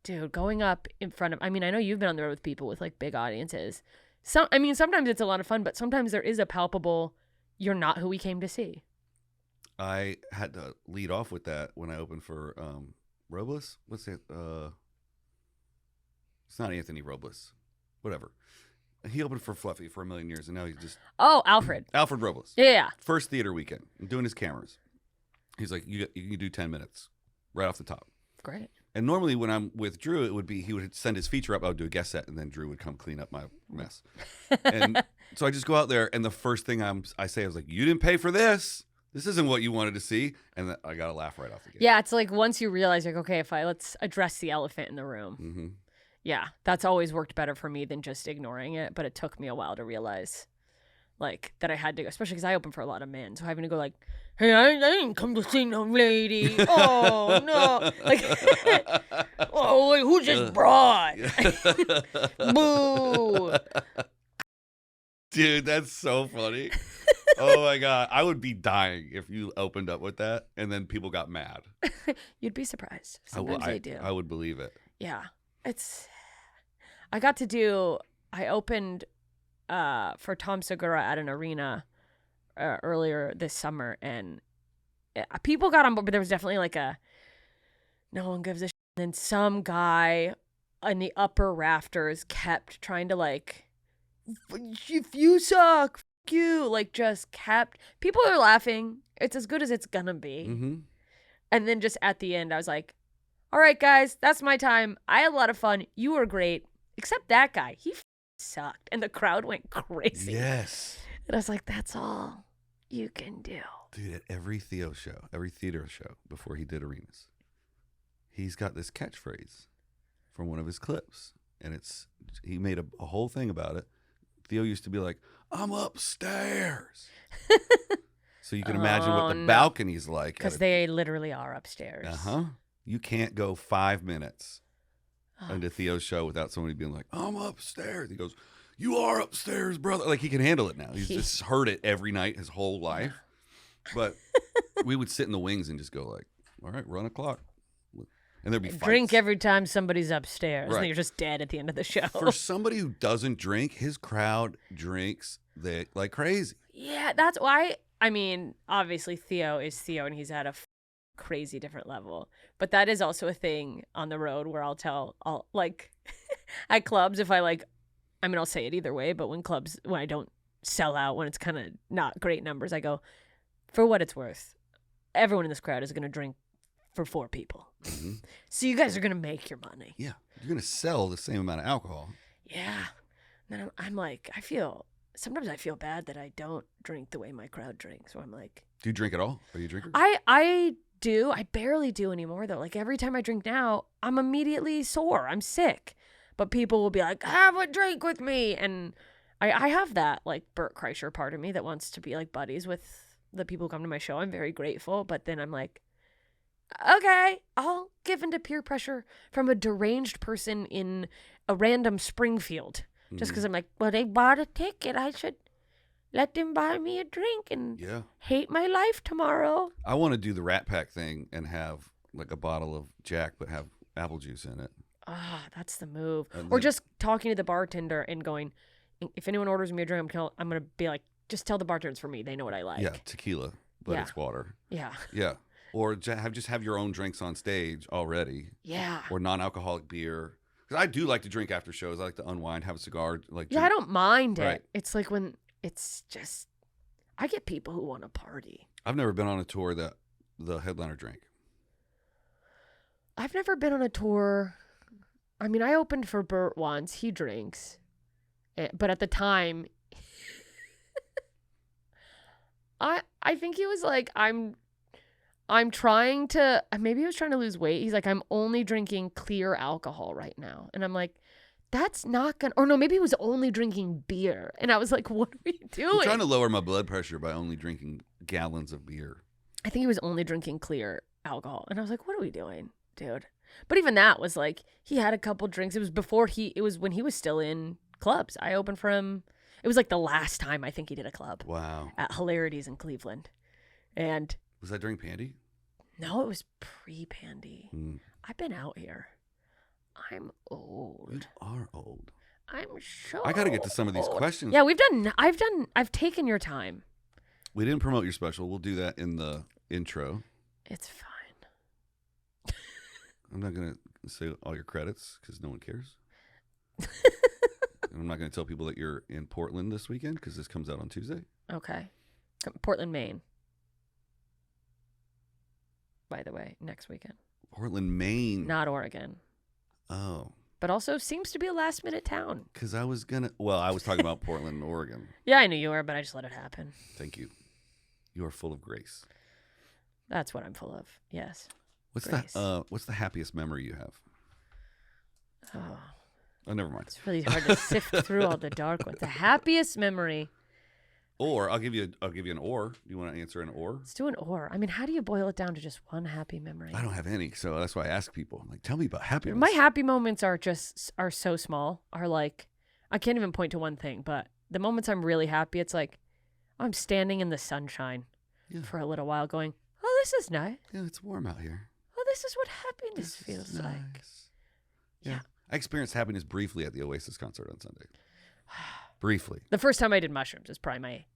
Dude, going up in front of, I mean, I know you've been on the road with people with like big audiences. Sometimes it's a lot of fun, but sometimes there is a palpable, you're not who we came to see. I had to lead off with that when I opened for Robles. What's it? It's not Anthony Robles. Whatever. He opened for Fluffy for a million years, and now he's just Oh, Alfred. Alfred Robles. Yeah. First theater weekend. I'm doing his cameras. He's like, you can do 10 minutes right off the top. Great. And normally when I'm with Drew, it would be he would send his feature up. I would do a guest set, and then Drew would come clean up my mess. And so I just go out there, and the first thing I say, I was like, you didn't pay for this. This isn't what you wanted to see. And I got to laugh right off the gate. Yeah, it's like once you realize, like, okay, let's address the elephant in the room. Mm-hmm. Yeah, that's always worked better for me than just ignoring it. But it took me a while to realize, like, that I had to go, especially because I open for a lot of men. So having to go, like, hey, I didn't come to see no lady. Oh, no. Like, oh, wait, who just brought? Boo. Dude, that's so funny. Oh, my God. I would be dying if you opened up with that and then people got mad. You'd be surprised. Sometimes they do. I would believe it. Yeah. I opened for Tom Segura at an arena earlier this summer, and people got on board, but there was definitely like no one gives a shit. And then some guy in the upper rafters kept trying to like, if you suck, fuck you, like just kept, people are laughing. It's as good as it's gonna be. Mm-hmm. And then just at the end, I was like, all right, guys, that's my time. I had a lot of fun. You were great. Except that guy. He sucked. And the crowd went crazy. Yes. And I was like, that's all you can do. Dude, at every Theo show, every theater show before he did arenas, he's got this catchphrase from one of his clips. And he made a whole thing about it. Theo used to be like, I'm upstairs. So you can imagine what the balcony's like. Because they literally are upstairs. Uh-huh. You can't go 5 minutes into Theo's show without somebody being like, I'm upstairs. He goes, you are upstairs, brother. Like, he can handle it now. He's just heard it every night his whole life. But we would sit in the wings and just go like, all right, run a clock. And there'd be fights. Drink every time somebody's upstairs. Right. And you're just dead at the end of the show. For somebody who doesn't drink, his crowd drinks like crazy. Yeah, that's why. I mean, obviously Theo is Theo and he's at a crazy different level. But that is also a thing on the road where I'll like at clubs, if I'll say it either way, but when I don't sell out, when it's kind of not great numbers, I go, for what it's worth, everyone in this crowd is going to drink for 4 people. Mm-hmm. So you guys are going to make your money. Yeah. You're going to sell the same amount of alcohol. Yeah. And then I'm like, sometimes I feel bad that I don't drink the way my crowd drinks. So I'm like, do you drink at all? Are you a drinker? I do. I barely do anymore though. Like every time I drink now, I'm immediately sore. I'm sick. But people will be like, have a drink with me. And I have that like Bert Kreischer part of me that wants to be like buddies with the people who come to my show. I'm very grateful. But then I'm like, okay, I'll give into peer pressure from a deranged person in a random Springfield. Just because I'm like, well, they bought a ticket. I should let them buy me a drink and hate my life tomorrow. I want to do the Rat Pack thing and have like a bottle of Jack, but have apple juice in it. Ah, that's the move. Or just talking to the bartender and going, if anyone orders me a drink, I'm going to be like, just tell the bartender it's for me. They know what I like. Yeah, tequila, but it's water. Yeah. Yeah. Or just have your own drinks on stage already. Yeah. Or non-alcoholic beer. Because I do like to drink after shows. I like to unwind, have a cigar. I don't mind it. It's like when it's just, I get people who want to party. I've never been on a tour that the headliner drank. I've never been on a tour. I mean, I opened for Bert once. He drinks. But at the time, I think he was like, I'm trying to, maybe he was trying to lose weight. He's like, I'm only drinking clear alcohol right now. And I'm like, that's not gonna, or no, maybe he was only drinking beer. And I was like, what are we doing? I'm trying to lower my blood pressure by only drinking gallons of beer. I think he was only drinking clear alcohol. And I was like, what are we doing, dude? But even that was like, he had a couple drinks. It was when he was still in clubs. I opened for him. It was like the last time I think he did a club. Wow. At Hilarities in Cleveland. And was that during Pandy? no, it was pre-Pandy. Mm. I've been out here. I'm old. You are old. I'm so I got to get to some of these old. questions. Yeah, I've taken your time. We didn't promote your special. We'll do that in the intro. It's fine. I'm not going to say all your credits because no one cares. I'm not going to tell people that you're in Portland this weekend because this comes out on Tuesday. Okay. Portland, Maine. By the way, next weekend. Portland, Maine. Not Oregon. Oh. But also seems to be a last-minute town. Because I was talking about Portland, Oregon. Yeah, I knew you were, but I just let it happen. Thank you. You are full of grace. That's what I'm full of. Yes. What's Grace. what's the happiest memory you have? Oh, never mind. It's really hard to sift through all the dark ones. The happiest memory. Or I'll give you an or. Do you want to answer an or? Let's do an or. I mean, how do you boil it down to just one happy memory? I don't have any, so that's why I ask people. I'm like, tell me about happiness. My happy moments are so small. Are like, I can't even point to one thing, but the moments I'm really happy, it's like I'm standing in the sunshine for a little while going, oh, this is nice. Yeah, it's warm out here. Oh, this is what happiness feels nice. like. Yeah. I experienced happiness briefly at the Oasis concert on Sunday. Briefly. The first time I did mushrooms is probably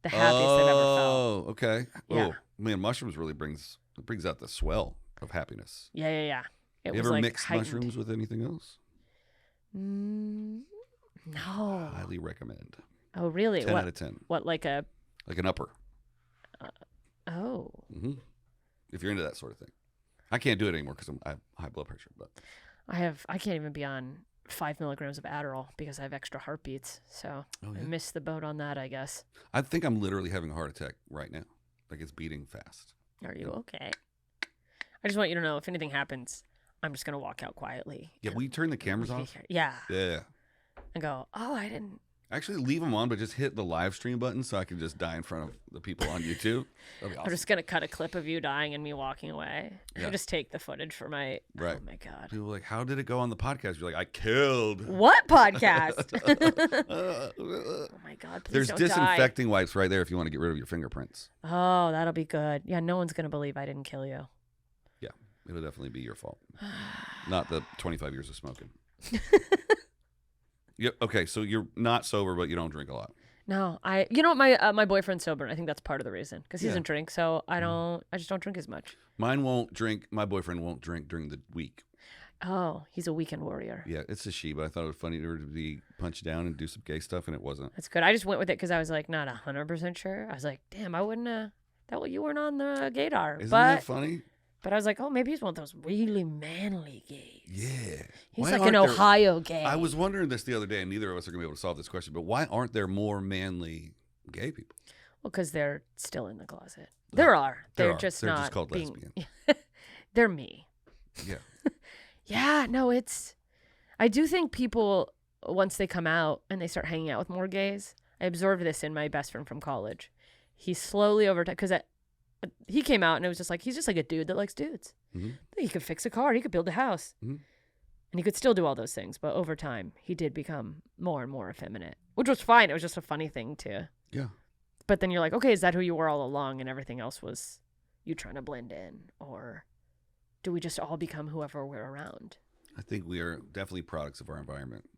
the happiest I've ever felt. Oh, okay. Yeah. Oh, man, mushrooms really brings out the swell of happiness. Yeah. It You was ever like mixed heightened. mushrooms with anything else? No. Highly recommend. Oh, really? 10 out of 10. What, like an upper. Oh. Mm-hmm. If you're into that sort of thing. I can't do it anymore because I have high blood pressure. But I can't even be on 5 milligrams of Adderall because I have extra heartbeats. So I missed the boat on that, I guess. I think I'm literally having a heart attack right now. Like it's beating fast. Are you okay? I just want you to know if anything happens, I'm just going to walk out quietly. Yeah, will you turn the cameras off? Yeah. Yeah. And go, oh, I didn't. Actually, leave them on, but just hit the live stream button so I can just die in front of the people on YouTube. That'd be awesome. I'm just going to cut a clip of you dying and me walking away. Yeah. I just take the footage for my, right. Oh my God. People are like, how did it go on the podcast? You're like, I killed. What podcast? Oh my God, please There's don't disinfecting wipes right there if you want to get rid of your fingerprints. Oh, that'll be good. Yeah, no one's going to believe I didn't kill you. Yeah, it'll definitely be your fault. Not the 25 years of smoking. Yeah. Okay, so you're not sober, but you don't drink a lot. No, my boyfriend's sober, and I think that's part of the reason because he doesn't drink. So I just don't drink as much. Mine won't drink. My boyfriend won't drink during the week. Oh, he's a weekend warrior. Yeah, it's a she, but I thought it was funny to be punched down and do some gay stuff, and it wasn't. That's good. I just went with it because I was like not 100% sure. I was like, damn, I wouldn't. You weren't on the gaydar. Isn't that funny? But I was like, oh, maybe he's one of those really manly gays. Yeah. He's like an Ohio gay. I was wondering this the other day, and neither of us are going to be able to solve this question, but why aren't there more manly gay people? Well, because they're still in the closet. There are. They're just They're not just called being... lesbian. They're me. Yeah. Yeah, no, I do think people, once they come out and they start hanging out with more gays, I observed this in my best friend from college. He slowly over time, because he came out and it was just like, he's just like a dude that likes dudes. Mm-hmm. He could fix a car. He could build a house. Mm-hmm. And he could still do all those things. But over time, he did become more and more effeminate, which was fine. It was just a funny thing to. Yeah. But then you're like, okay, is that who you were all along? And everything else was you trying to blend in? Or do we just all become whoever we're around? I think we are definitely products of our environment.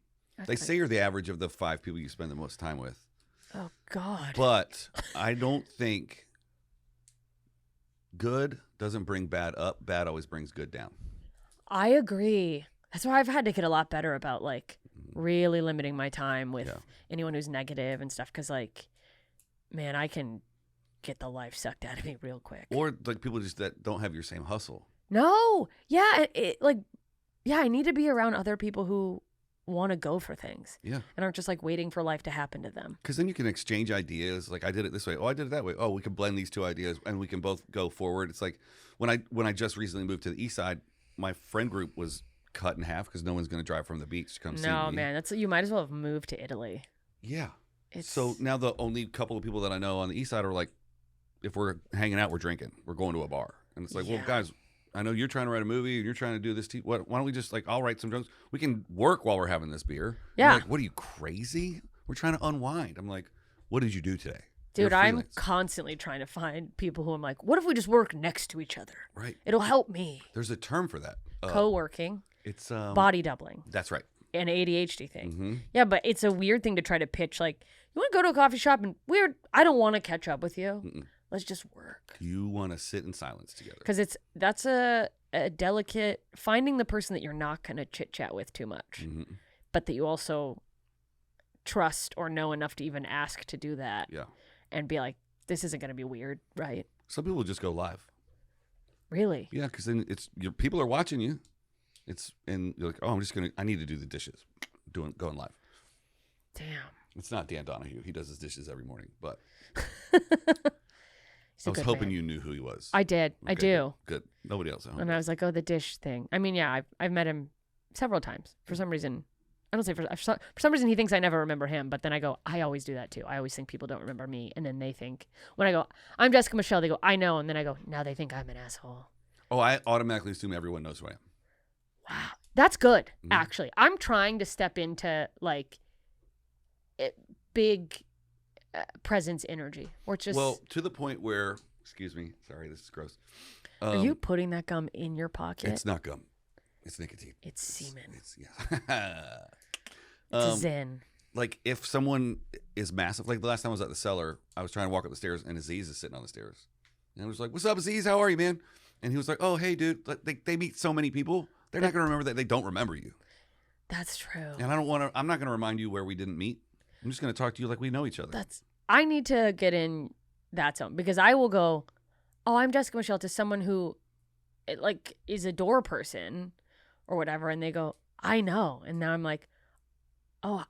They say you're the average of the 5 people you spend the most time with. Oh, God. But I don't think good doesn't bring bad up. Bad always brings good down. I agree. That's why I've had to get a lot better about like really limiting my time with anyone who's negative and stuff. Because like, man, I can get the life sucked out of me real quick. Or like people just that don't have your same hustle. No. Yeah. I need to be around other people who want to go for things. Yeah. And aren't just like waiting for life to happen to them. Because then you can exchange ideas. Like I did it this way. Oh, I did it that way. Oh, we can blend these two ideas and we can both go forward. It's like when I just recently moved to the east side, my friend group was cut in half because no one's going to drive from the beach to come see me. No, man, you might as well have moved to Italy. Yeah. So now the only couple of people that I know on the east side are like, if we're hanging out, we're drinking, we're going to a bar, and it's like, well, guys, I know you're trying to write a movie and you're trying to do this. Why don't we just like, I'll write some jokes. We can work while we're having this beer. Yeah. Like, what are you, crazy? We're trying to unwind. I'm like, what did you do today? Dude, I'm constantly trying to find people who I'm like, what if we just work next to each other? Right. It'll help me. There's a term for that. Co-working. It's body doubling. That's right. An ADHD thing. Mm-hmm. Yeah, but it's a weird thing to try to pitch. Like, you want to go to a coffee shop and I don't want to catch up with you. Mm-mm. Let's just work. You want to sit in silence together. Because that's a delicate, finding the person that you're not going to chit chat with too much, mm-hmm. but that you also trust or know enough to even ask to do that. Yeah. And be like, this isn't going to be weird, right? Some people just go live. Really? Yeah, because then people are watching you. And you're like, oh, I need to do the dishes. Going live. Damn. It's not Dan Donahue. He does his dishes every morning, but I was hoping you knew who he was. I did. Okay, I do. Good. Nobody else at home. And I was like, oh, the dish thing. I mean, yeah, I've met him several times. For some reason, I don't say for some reason he thinks I never remember him, but then I go, I always do that too. I always think people don't remember me, and then they think when I go, I'm Jessica Michelle, they go, I know, and then I go, now they think I'm an asshole. Oh, I automatically assume everyone knows who I am. Wow. That's good, actually. I'm trying to step into like big presence energy, or just to the point where, excuse me, sorry, this is gross. Are you putting that gum in your pocket? It's not gum. It's nicotine. It's semen. It's zen. Like if someone is massive, like the last time I was at the cellar, I was trying to walk up the stairs and Aziz is sitting on the stairs. And I was like, what's up, Aziz? How are you, man? And he was like, oh, hey, dude. They meet so many people. They're not going to remember that. They don't remember you. That's true. And I'm not going to remind you where we didn't meet. I'm just going to talk to you like we know each other. I need to get in that zone because I will go, oh, I'm Jessica Michelle to someone who like is a door person or whatever. And they go, I know. And now I'm like, oh,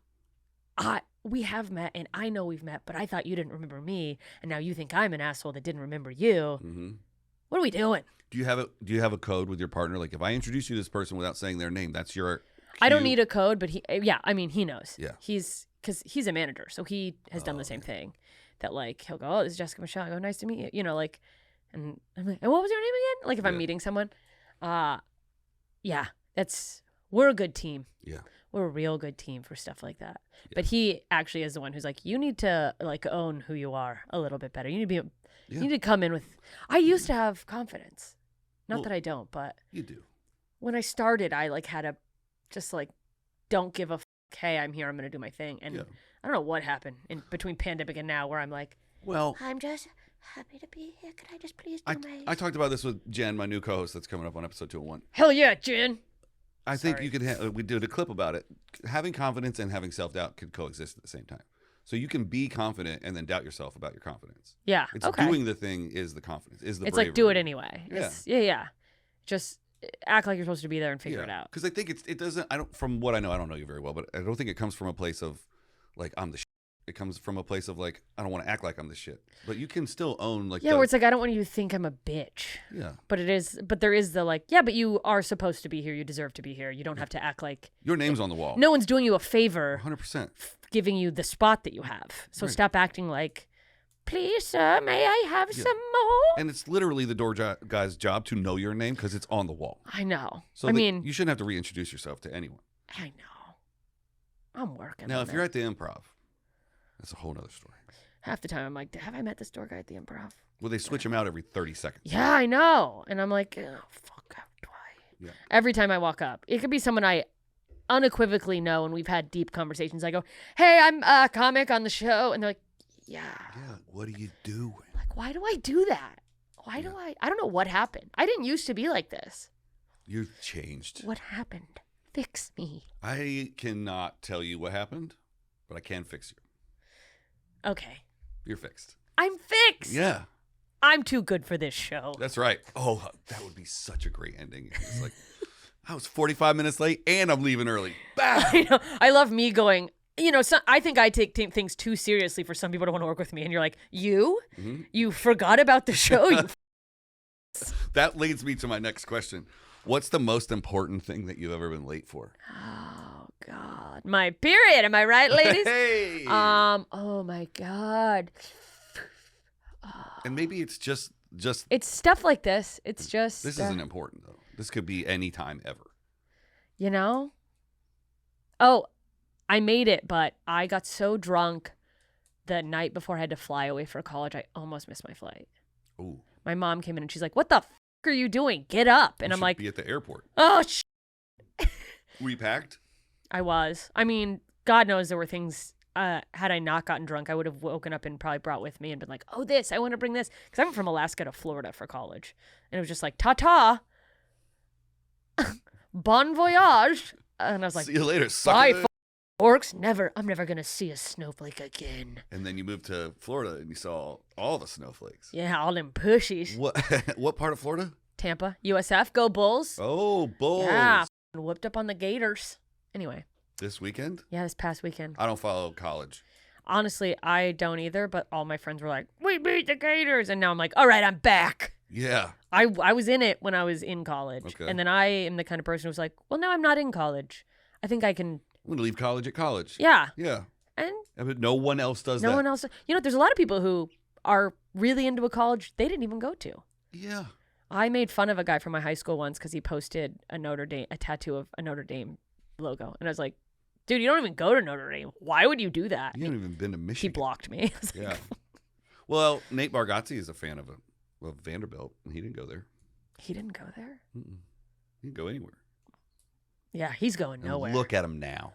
we have met and I know we've met, but I thought you didn't remember me. And now you think I'm an asshole that didn't remember you. Mm-hmm. What are we doing? Do you have a code with your partner? Like if I introduce you to this person without saying their name, that's your cue? I don't need a code, but he knows. Yeah. Because he's a manager, so he has done the same thing. That like he'll go, oh, this is Jessica Michelle. I go, nice to meet you. You know, like, and I'm like, and what was your name again? Like if I'm meeting someone, yeah, we're a good team. Yeah, we're a real good team for stuff like that. Yeah. But he actually is the one who's like, you need to like own who you are a little bit better. You need to come in with. I used to have confidence, not that I don't, but you do. When I started, I like had a just like, don't give a hey, I'm here, I'm going to do my thing. And I don't know what happened in between pandemic and now where I'm like, well, I'm just happy to be here. Could I just please do I talked about this with Jen, my new co-host that's coming up on episode 201. Hell yeah, Jen. I think you could, we did a clip about it. Having confidence and having self-doubt could coexist at the same time. So you can be confident and then doubt yourself about your confidence. Yeah. It's doing the thing is the confidence, is the bravery. It's like do it anyway. Yeah. Yeah. Just act like you're supposed to be there and figure it out. Because I think it doesn't, from what I know, I don't know you very well, but I don't think it comes from a place of like, I'm the shit. It comes from a place of like, I don't want to act like I'm the shit. But you can still own like where it's like, I don't want you to think I'm a bitch. Yeah. But there is the like, yeah, but you are supposed to be here. You deserve to be here. You don't have to act like. Your name's on the wall. No one's doing you a favor. 100%. Giving you the spot that you have. So stop acting like, please, sir, may I have some more? And it's literally the door guy's job to know your name because it's on the wall. I know. So you shouldn't have to reintroduce yourself to anyone. I know. I'm working now, on if you're at the Improv, that's a whole other story. Half the time I'm like, have I met this door guy at the Improv? Well, they switch him out every 30 seconds. Yeah, I know. And I'm like, oh, fuck, how do I? Yeah. Every time I walk up. It could be someone I unequivocally know and we've had deep conversations. I go, hey, I'm a comic on the show. And they're like, yeah. What do you do? Like, why do I do that? Why do I don't know what happened. I didn't used to be like this. You've changed. What happened? Fix me. I cannot tell you what happened, but I can fix you. Okay. You're fixed. I'm fixed. Yeah. I'm too good for this show. That's right. Oh, that would be such a great ending. It's like, I was 45 minutes late and I'm leaving early. Bah! I know. I love me going, I think I take things too seriously for some people to want to work with me. And you're like, you forgot about the show? That leads me to my next question. What's the most important thing that you've ever been late for? Oh, God. My period. Am I right, ladies? Hey! Oh, my God. And maybe it's just It's stuff like this. It's just. This isn't important, though. This could be any time ever. Oh, I made it, but I got so drunk the night before I had to fly away for college, I almost missed my flight. Ooh. My mom came in and she's like, "What the are you doing? Get up!" And You I'm should like, be at the airport. "Oh, Were you packed? I was. I mean, God knows there were things. Had I not gotten drunk, I would have woken up and probably brought with me and been like, "Oh, I want to bring this," because I went from Alaska to Florida for college, and it was just like, "Ta-ta, bon voyage," and I was like, See you later, "Bye, sucker. orcs. I'm never gonna see a snowflake again." And then you moved to Florida and you saw all the snowflakes. Yeah, all them pushies. What part of Florida? Tampa, USF, go Bulls. Oh, Bulls. Yeah, whooped up on the Gators. Anyway. This weekend? Yeah, this past weekend. I don't follow college. Honestly, I don't either, but all my friends were like, "We beat the Gators." And now I'm like, all right, I'm back. Yeah. I was in it when I was in college. Okay. And then I am the kind of person who's like, well, now I'm not in college. I think I can. I'm going to leave college at college. Yeah. Yeah. And But no one else does that. no one else. There's a lot of people who are really into a college they didn't even go to. Yeah. I made fun of a guy from my high school once because he posted a tattoo of a Notre Dame logo. And I was like, dude, you don't even go to Notre Dame. Why would you do that? You haven't even been to He Michigan. blocked me. Yeah. Well, Nate Bargatze is a fan of Vanderbilt, and he didn't go there. He didn't go there? Mm-mm. He didn't go anywhere. Yeah, he's going And nowhere. look at him now.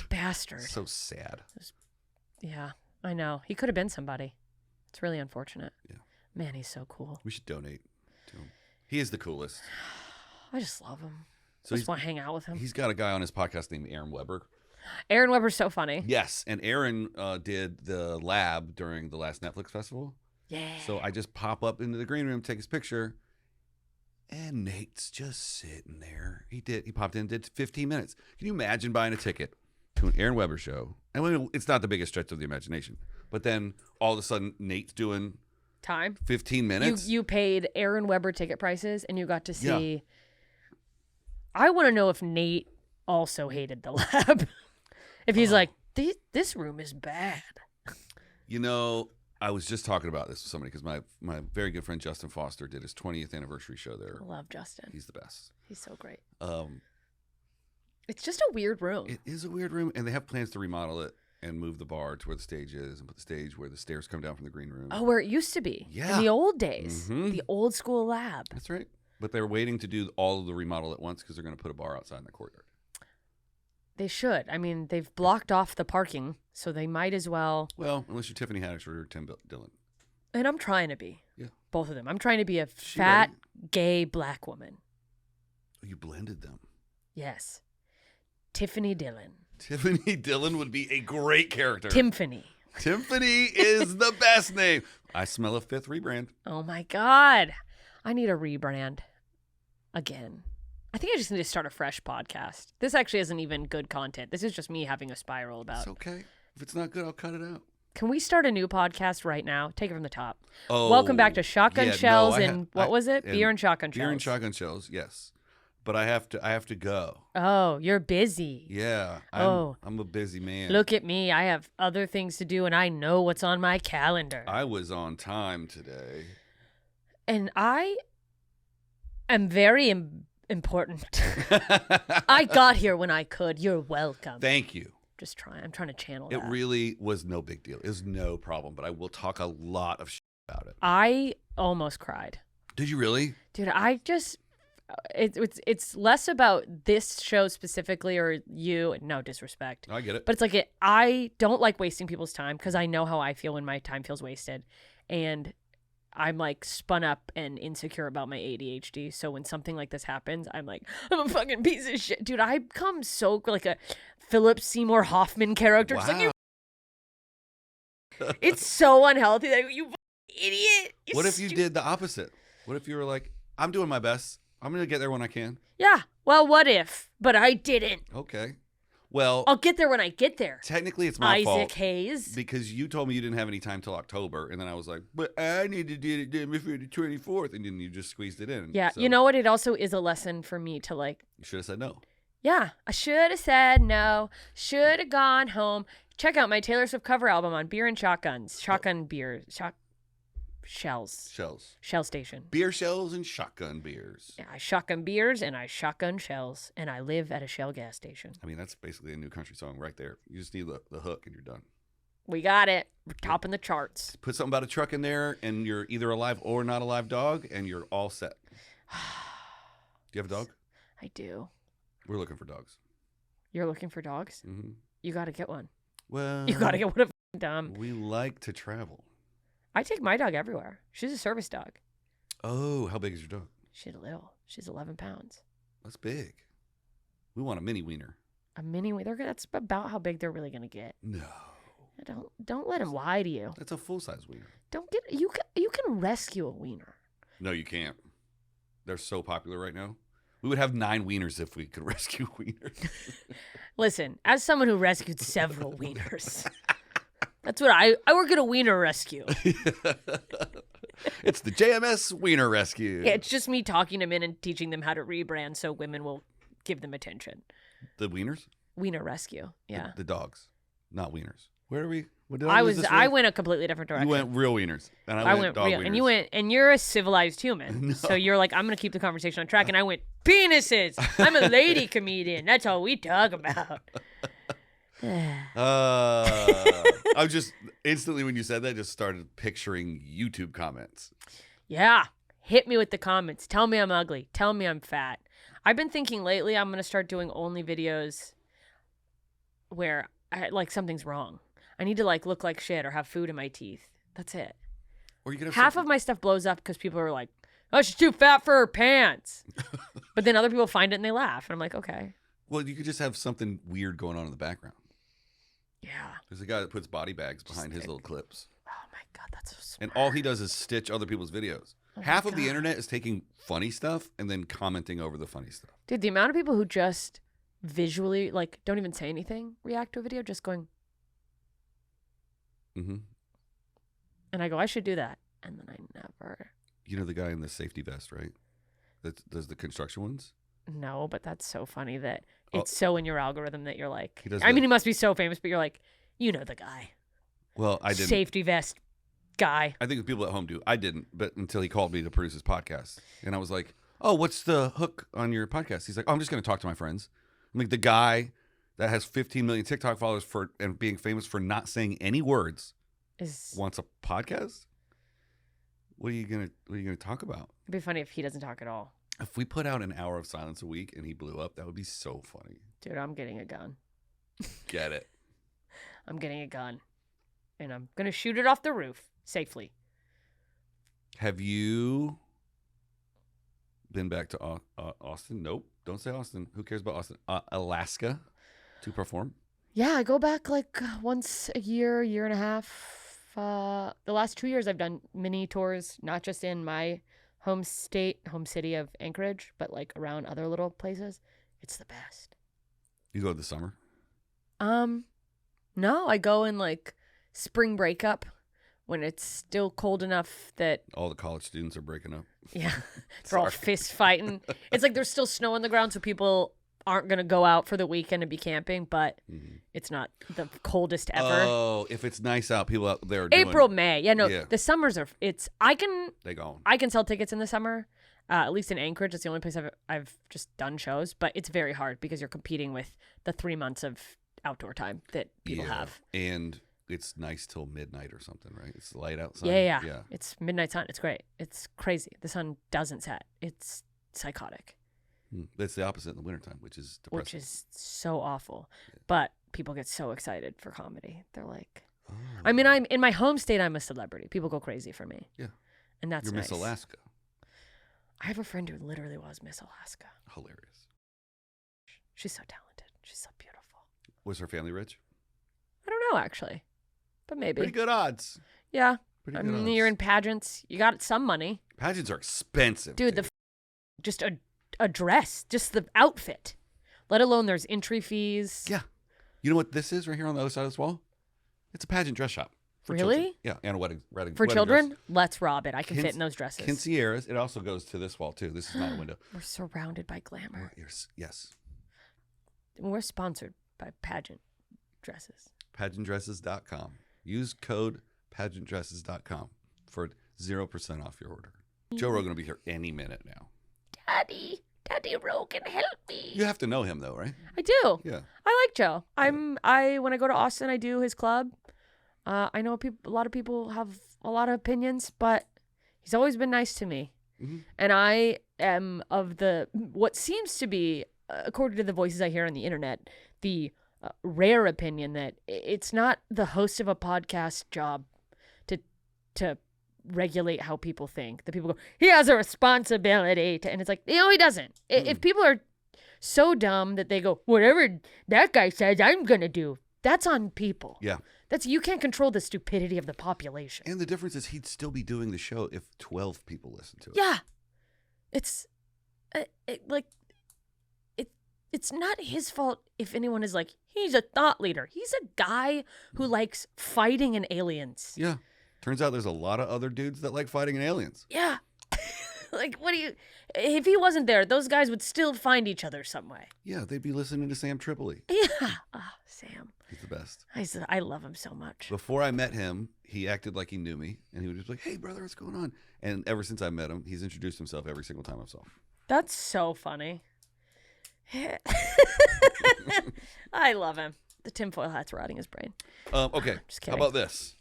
Bastard. So sad. Yeah, I know. He could have been somebody. It's really unfortunate. Yeah. Man, he's so cool. We should donate to him. He is the coolest. I just love him. So I just want to hang out with him. He's got a guy on his podcast named Aaron Weber. Aaron Weber's so funny. Yes, and Aaron did the lab during the last Netflix festival. Yeah. So I just pop up into the green room, take his picture, and Nate's just sitting there. He popped in, did 15 minutes. Can you imagine buying a ticket to an Aaron Weber show? And it's not the biggest stretch of the imagination, but then all of a sudden Nate's doing Time. 15 minutes. You paid Aaron Weber ticket prices, and you got to see. Yeah. I want to know if Nate also hated the lab. If he's like, this room is bad. I was just talking about this with somebody because my very good friend Justin Foster did his 20th anniversary show there. I love Justin. He's the best. He's so great. It's just a weird room. It is a weird room, and they have plans to remodel it and move the bar to where the stage is and put the stage where the stairs come down from the green room. Oh, where it used to be. Yeah. In the old days. Mm-hmm. The old school lab. That's right. But they're waiting to do all of the remodel at once because they're going to put a bar outside in the courtyard. They should. I mean, they've blocked off the parking, so they might as well. Well, unless you're Tiffany Haddish or Tim Dillon. And I'm trying to be. Yeah. Both of them. I'm trying to be a fat, gay, black woman. Oh, you blended them. Yes. Tiffany Dillon. Tiffany Dillon would be a great character. Timpany. Tiffany is the best name. I smell a fifth rebrand. Oh, my God. I need a rebrand. Again. I think I just need to start a fresh podcast. This actually isn't even good content. This is just me having a spiral about. It's okay. If it's not good, I'll cut it out. Can we start a new podcast right now? Take it from the top. Oh, Welcome back to Shotgun Shells what was it? and Beer and Shotgun Shells. Beer and Shotgun Shells, yes. But I have to go. Oh, you're busy. Yeah. I'm a busy man. Look at me. I have other things to do, and I know what's on my calendar. I was on time today. And I am very important. I got here when I could. You're welcome. Thank you. I'm trying to channel It that. really was no big deal. It was no problem, but I will talk a lot of about it. I almost cried. Did you really? Dude, I just... It's less about this show specifically or you. No disrespect. I get it. But it's like I don't like wasting people's time because I know how I feel when my time feels wasted. And I'm like spun up and insecure about my ADHD. So when something like this happens, I'm like, I'm a fucking piece of shit. Dude, I become so like a Philip Seymour Hoffman character. Wow. It's like, It's so unhealthy. Like, you idiot. What if you did the opposite? What if you were like, I'm doing my best. I'm going to get there when I can. Yeah. Well, what if? But I didn't. Okay. Well, I'll get there when I get there. technically it's my fault. Isaac Hayes. Because you told me you didn't have any time till October. And then I was like, but I need to do it before the 24th. And then you just squeezed it in. Yeah. So You know what? It also is a lesson for me to like, you should have said no. yeah, I should have said no. Should have gone home. Check out my Taylor Swift cover album on beer and shotguns. Shotgun beer. Shells. Shell station. Beer shells and shotgun beers. Yeah, I shotgun beers and I shotgun shells. And I live at a Shell gas station. I mean, that's basically a new country song right there. You just need the hook and you're done. We got it. We're topping the charts. Put something about a truck in there and you're either alive or not alive dog and you're all set. Do you have a dog? I do. We're looking for dogs. You're looking for dogs? Mm-hmm. You got to get one. Well, You got to get one of them. We like to travel. I take my dog everywhere. She's a service dog. Oh, how big is your dog? She's little. She's 11 pounds. That's big. We want a mini wiener. A mini. That's about how big they're really gonna get. No. Don't let him lie to you. That's a full-size wiener. Don't get you can rescue a wiener. No, you can't. They're so popular right now. We would have 9 wieners if we could rescue wieners. Listen, as someone who rescued several wieners, that's what I work at a wiener rescue. It's the JMS Wiener Rescue. Yeah, it's just me talking them in and teaching them how to rebrand so women will give them attention. The wieners? Wiener rescue. Yeah. The dogs, not wieners. Where are we? What did I went a completely different direction. You went real wieners, and I went dog real, wieners. and you're a civilized human. No. So you're like, I'm gonna keep the conversation on track, and I went penises. I'm a lady comedian. That's all we talk about. I was just instantly when you said that, just started picturing YouTube comments. Yeah, hit me with the comments. Tell me I'm ugly. Tell me I'm fat. I've been thinking lately I'm gonna start doing only videos where something's wrong. I need to look like shit or have food in my teeth. That's it. Or you could have half of my stuff blows up because people are like, "Oh, she's too fat for her pants," but then other people find it and they laugh, and I'm like, okay. Well, you could just have something weird going on in the background. Yeah. There's a guy that puts body bags behind his little clips. Oh my God, that's so smart. And all he does is stitch other people's videos. Oh Half of the internet is taking funny stuff and then commenting over the funny stuff. Dude, the amount of people who just visually, don't even say anything, react to a video, just going. Mm-hmm. And I go, I should do that. And then I never. You know the guy in the safety vest, right? That does the construction ones? No, but that's so funny that it's so in your algorithm that you're like. I mean, he must be so famous, but you're like, you know the guy. Well, I didn't. Safety vest guy. I think the people at home do. I didn't, but until he called me to produce his podcast. And I was like, oh, what's the hook on your podcast? He's like, oh, I'm just going to talk to my friends. I'm like, the guy that has 15 million TikTok followers and being famous for not saying any words wants a podcast? What are you gonna talk about? It'd be funny if he doesn't talk at all. If we put out an hour of silence a week and he blew up, that would be so funny. Dude, I'm getting a gun. Get it. I'm getting a gun. And I'm going to shoot it off the roof safely. Have you been back to Austin? Nope. Don't say Austin. Who cares about Austin? Alaska to perform? Yeah, I go back once a year, year and a half. The last 2 years I've done mini tours, not just in my home city of Anchorage, but around other little places. It's the best. You go this summer? No, I go in spring breakup when it's still cold enough that all the college students are breaking up. Yeah, they're all fist fighting. It's there's still snow on the ground, so people aren't gonna go out for the weekend and be camping, but it's not the coldest ever. Oh, if it's nice out, people out there are April, May. Yeah, no, the summers are. I can sell tickets in the summer. At least in Anchorage, it's the only place I've just done shows, but it's very hard because you're competing with the 3 months of outdoor time that people have. And it's nice till midnight or something, right? It's light outside. Yeah. It's midnight sun. It's great. It's crazy. The sun doesn't set. It's psychotic. That's the opposite in the wintertime, which is depressing. Which is so awful. Yeah. But people get so excited for comedy. They're like, I mean, I'm in my home state, I'm a celebrity. People go crazy for me. Yeah. And that's You're nice. Miss Alaska. I have a friend who literally was Miss Alaska. Hilarious. She's so talented. She's so beautiful. Was her family rich? I don't know, actually. but maybe. Pretty good odds. Yeah. Pretty I good mean, odds. you're in pageants. You got some money. Pageants are expensive. Dude, just a dress, just the outfit, let alone there's entry fees. Yeah. You know what this is right here on the other side of this wall? It's a pageant dress shop. For Really? Children. Yeah, and a wedding For wedding children? dress. Let's rob it. I can fit in those dresses. Quinceañeras. It also goes to this wall, too. This is not a window. We're surrounded by glamour. Yes. We're sponsored by pageant dresses. Pageantdresses.com. Use code pageantdresses.com for 0% off your order. Joe Rogan will be here any minute now. Daddy Rogan, help me. You have to know him, though, right? I do. Yeah. I like Joe. When I go to Austin, I do his club. I know a lot of people have a lot of opinions, but he's always been nice to me. Mm-hmm. And I am of what seems to be, according to the voices I hear on the internet, the rare opinion that it's not the host of a podcast job to regulate how people think. The people go, he has a responsibility to, and it's like, no, he doesn't. If people are so dumb that they go, whatever that guy says, I'm going to do, that's on people. Yeah. You can't control the stupidity of the population. And the difference is he'd still be doing the show if 12 people listened to it. Yeah. It's it's not his fault if anyone is like, he's a thought leader. He's a guy who likes fighting and aliens. Yeah. Turns out there's a lot of other dudes that like fighting and aliens. Yeah. If he wasn't there, those guys would still find each other some way. Yeah, they'd be listening to Sam Tripoli. Yeah. Oh, Sam. He's the best. I love him so much. Before I met him, he acted like he knew me, and he would just be like, hey, brother, what's going on? And ever since I met him, he's introduced himself every single time I've saw him. That's so funny. I love him. The tinfoil hat's rotting his brain. Okay. Just kidding. How about this?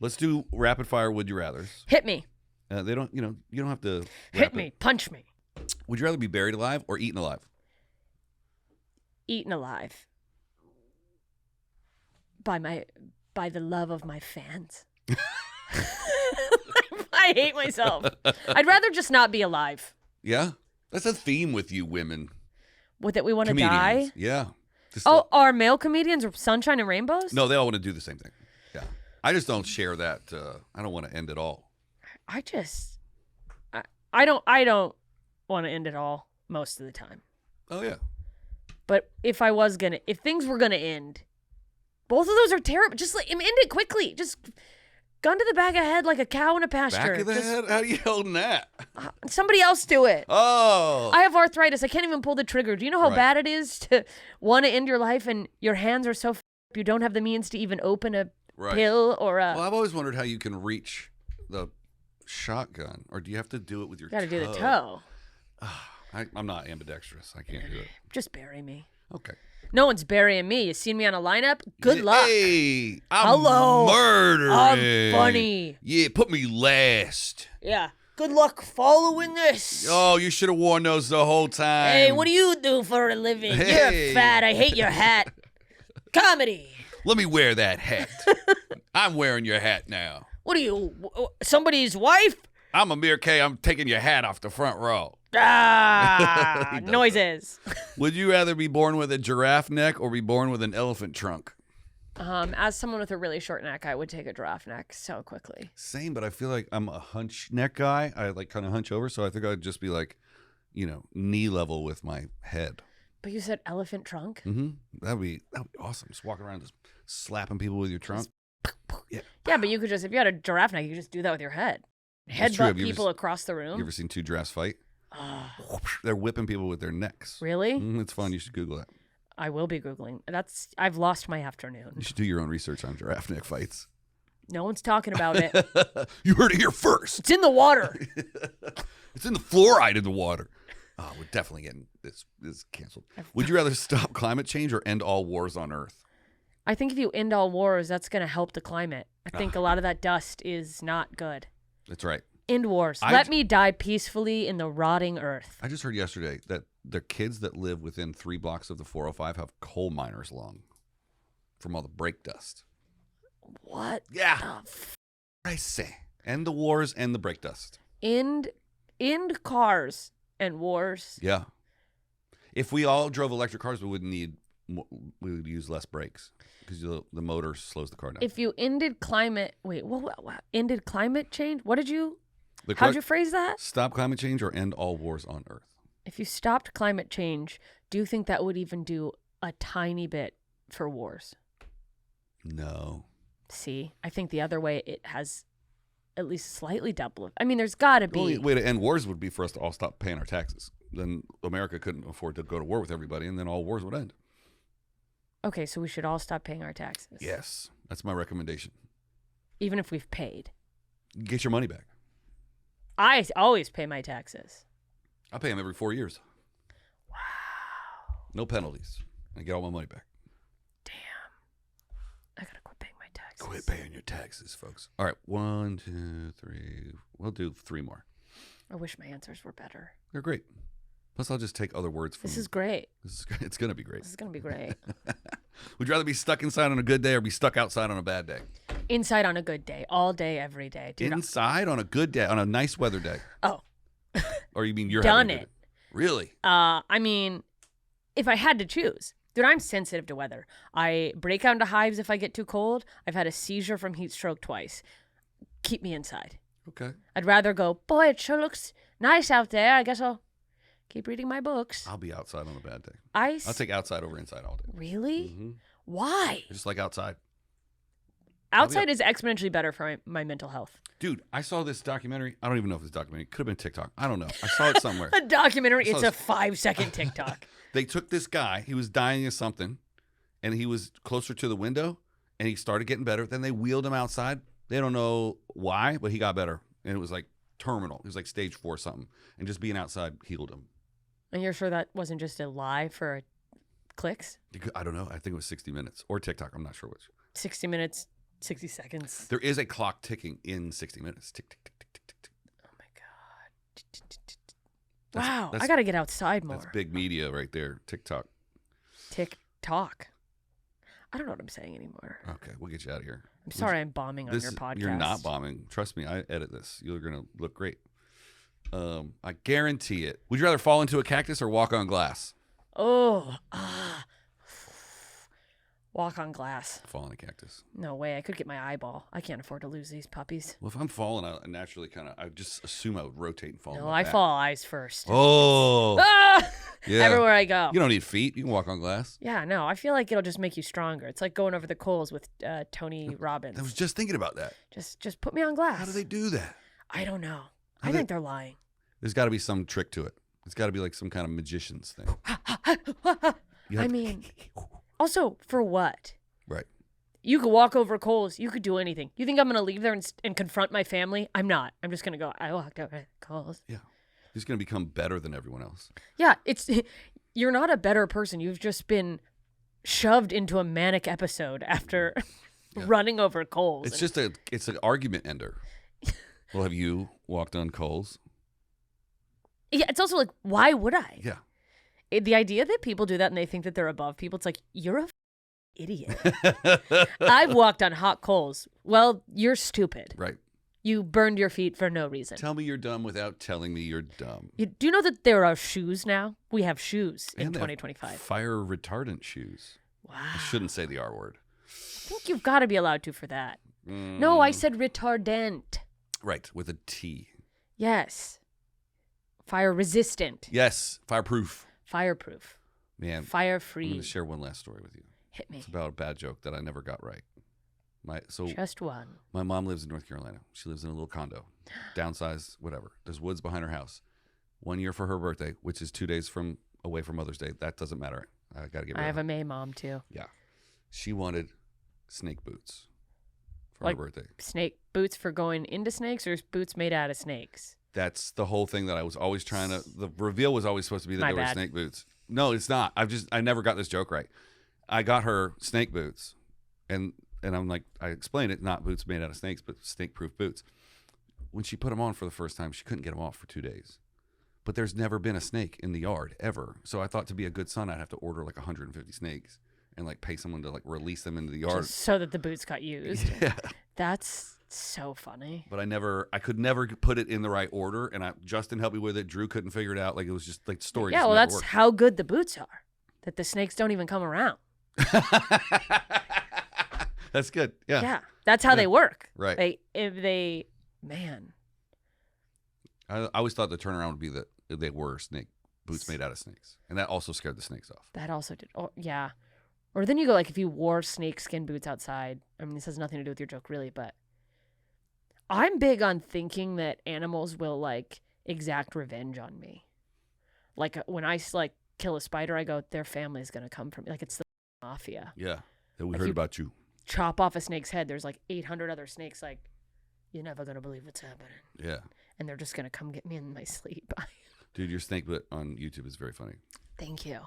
Let's do rapid fire would you rathers. Hit me. They don't, you don't have to hit me. Punch me. Would you rather be buried alive or eaten alive? Eaten alive. By the love of my fans. I hate myself. I'd rather just not be alive. Yeah? That's a theme with you women. With it, we want to die? Yeah. Are male comedians sunshine and rainbows? No, they all want to do the same thing. Yeah. I just don't share that. I don't want to end it all. I don't want to end it all most of the time. Oh, yeah. But if things were going to end, both of those are terrible. Just end it quickly. Just gun to the back of the head like a cow in a pasture. Back of the head? How are you holding that? Somebody else do it. Oh. I have arthritis. I can't even pull the trigger. Do you know how bad it is to want to end your life and your hands are so up you don't have the means to even open a pill or a... Well, I've always wondered how you can reach the shotgun, or do you have to do it with your toe? You gotta do the toe. I'm not ambidextrous. I can't do it. Just bury me. Okay. No one's burying me. You seen me on a lineup? Good luck. Hey, I'm murdering. I'm funny. Yeah, put me last. Yeah. Good luck following this. Oh, you should have worn those the whole time. Hey, what do you do for a living? Hey. You're fat. I hate your hat. Comedy. Let me wear that hat. I'm wearing your hat now. What are you, somebody's wife? I'm Amir K. I'm taking your hat off the front row. Noises. Would you rather be born with a giraffe neck or be born with an elephant trunk? As someone with a really short neck, I would take a giraffe neck so quickly. Same, but I feel like I'm a hunch neck guy. I kind of hunch over, so I think I'd just be knee level with my head. But you said elephant trunk? Mm-hmm. That'd be awesome. Just walk around just slapping people with your trunk. Yeah, but you could just, if you had a giraffe neck, you could just do that with your head. Headbutt people across the room. You ever seen two giraffes fight? They're whipping people with their necks. Really? It's fun. You should Google that. I will be Googling. I've lost my afternoon. You should do your own research on giraffe neck fights. No one's talking about it. You heard it here first. It's in the water. It's in the fluoride in the water. Oh, we're definitely getting this canceled. Would you rather stop climate change or end all wars on Earth? I think if you end all wars, that's going to help the climate. I think a lot of that dust is not good. That's right. End wars. Let me die peacefully in the rotting earth. I just heard yesterday that the kids that live within 3 blocks of the 405 have coal miners' lung from all the brake dust. What? Yeah. I say. End the wars and the brake dust. End cars and wars. Yeah. If we all drove electric cars, we wouldn't need we would use less brakes because the motor slows the car down. If you ended climate, ended climate change? What did you? The How'd you phrase that? Stop climate change or end all wars on Earth. If you stopped climate change, do you think that would even do a tiny bit for wars? No. See, I think the other way it has at least slightly double. I mean, there's got to be. The only way to end wars would be for us to all stop paying our taxes. Then America couldn't afford to go to war with everybody, and then all wars would end. Okay, so we should all stop paying our taxes. Yes, that's my recommendation. Even if we've paid. Get your money back. I always pay my taxes. I pay them every 4 years. Wow. No penalties. I get all my money back. Damn. I gotta quit paying my taxes. Quit paying your taxes, folks. All right, 1, 2, 3. We'll do 3 more. I wish my answers were better. They're great. Plus, I'll just take other words from. This is great. It's gonna be great. This is gonna be great. Would you rather be stuck inside on a good day or be stuck outside on a bad day? Inside on a good day, all day, every day. Dude, Inside on a good day, on a nice weather day. Oh. Or you mean you're done having a good it? day? Really? I mean, if I had to choose, dude, I'm sensitive to weather. I break out into hives if I get too cold. I've had a seizure from heat stroke twice. Keep me inside. Okay. I'd rather go, boy, it sure looks nice out there. I guess I'll keep reading my books. I'll be outside on a bad day. I'll take outside over inside all day. Really? Mm-hmm. Why? I just like outside. Outside is exponentially better for my mental health. Dude, I saw this documentary. I don't even know if it's a documentary. It could have been TikTok. I don't know. I saw it somewhere. A documentary? It's a 5-second TikTok. They took this guy. He was dying of something, and he was closer to the window, and he started getting better. Then they wheeled him outside. They don't know why, but he got better. And it was like terminal. It was like stage 4 something. And just being outside healed him. And you're sure that wasn't just a lie for clicks? I don't know. I think it was 60 minutes or TikTok. I'm not sure which. 60 minutes, 60 seconds. There is a clock ticking in 60 minutes. Tick, tick, tick, tick, tick, tick, tick. Oh, my God. Wow. I got to get outside more. That's big media right there. TikTok. TikTok. I don't know what I'm saying anymore. Okay. We'll get you out of here. I'm sorry I'm bombing on your podcast. You're not bombing. Trust me. I edit this. You're going to look great. I guarantee it. Would you rather fall into a cactus or walk on glass? Oh, walk on glass. Fall in a cactus. No way. I could get my eyeball. I can't afford to lose these puppies. Well, if I'm falling, I naturally I just assume I would rotate and fall. No, I fall eyes first. Oh. Yeah. Everywhere I go. You don't need feet. You can walk on glass. Yeah, no. I feel like it'll just make you stronger. It's like going over the coals with Tony Robbins. I was just thinking about that. Just put me on glass. How do they do that? I don't know. I think they're lying. There's got to be some trick to it. It's got to be like some kind of magician's thing. I mean, also, for what? Right. You could walk over coals. You could do anything. You think I'm going to leave there and confront my family? I'm not. I'm just going to go, I walked over coals. Yeah. He's going to become better than everyone else. Yeah. You're not a better person. You've just been shoved into a manic episode after running over coals. It's an argument ender. Well, have you walked on coals? Yeah, it's also like, why would I? Yeah. The idea that people do that and they think that they're above people, it's like, you're a idiot. I've walked on hot coals. Well, you're stupid. Right. You burned your feet for no reason. Tell me you're dumb without telling me you're dumb. Do you know that there are shoes now? We have shoes in And 2025. Fire retardant shoes. Wow. I shouldn't say the R word. I think you've got to be allowed to for that. No, I said retardant. Right, with a T. Yes. Fire resistant. Yes, fireproof. Fireproof. Man, fire I'm free. going to share one last story with you. Hit me. It's about a bad joke that I never got right. Just one. My mom lives in North Carolina. She lives in a little condo, downsized, whatever. There's woods behind her house. 1 year for her birthday, which is 2 days away from Mother's Day. That doesn't matter. I got to get rid of I have her. a May mom too. Yeah. She wanted snake boots for Like her birthday. Snake boots for going into snakes, or boots made out of snakes? That's the whole thing that I was always trying to. The reveal was always supposed to be that My they were bad. snake boots. No, it's not. I never got this joke right. I got her snake boots, and I'm like, I explained it, not boots made out of snakes, but snake-proof boots. When she put them on for the first time, she couldn't get them off for 2 days. But there's never been a snake in the yard ever. So I thought to be a good son, I'd have to order like 150 snakes and like pay someone to like release them into the yard. Just so that the boots got used. Yeah. That's so funny. But I could never put it in the right order. And Justin helped me with it. Drew couldn't figure it out. Like it was just like the story. Yeah, just well, never that's worked. how good the boots are. that the snakes don't even come around. That's good. Yeah. Yeah. That's how they work. Right. Man. I always thought the turnaround would be that they were snake boots made out of snakes. And that also scared the snakes off. That also did. Oh, yeah. Or then you go like, if you wore snakeskin boots outside, I mean, this has nothing to do with your joke really, but I'm big on thinking that animals will like exact revenge on me. Like when I like kill a spider, I go, their family is going to come from me. Like it's the mafia. Yeah. We Like heard about you. Chop off a snake's head. There's like 800 other snakes. Like, you're never going to believe what's happening. Yeah. And they're just going to come get me in my sleep. Dude, your snake bit on YouTube is very funny. Thank you.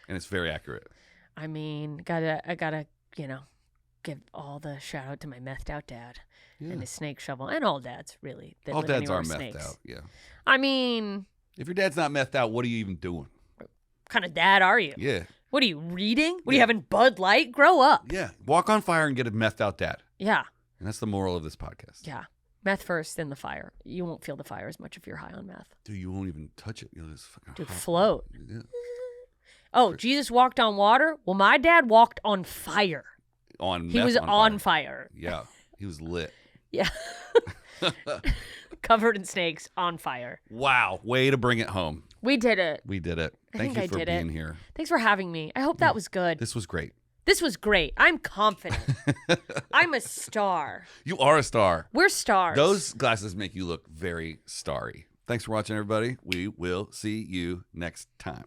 And it's very accurate. I mean, I gotta, give all the shout out to my methed out dad and his snake shovel and all dads really. That All live dads anywhere are with methed snakes. out. Yeah. I mean, If your dad's not methed out, what are you even doing? what kind of dad are you? Yeah. What are you reading? What are you having Bud Light? Grow up. Yeah. Walk on fire and get a methed out dad. Yeah. And that's the moral of this podcast. Yeah. Meth first, then the fire. You won't feel the fire as much if you're high on meth. Dude, you won't even touch it. You'll just fucking Dude, hop. float. Yeah. Oh, Jesus walked on water? Well, my dad walked on fire. He was on fire. Yeah. He was lit. Yeah. Covered in snakes, on fire. Wow. Way to bring it home. We did it. We did it. I Thank think you I for did it. being here. Thanks for having me. I hope that was good. This was great. This was great. I'm confident. I'm a star. You are a star. We're stars. Those glasses make you look very starry. Thanks for watching, everybody. We will see you next time.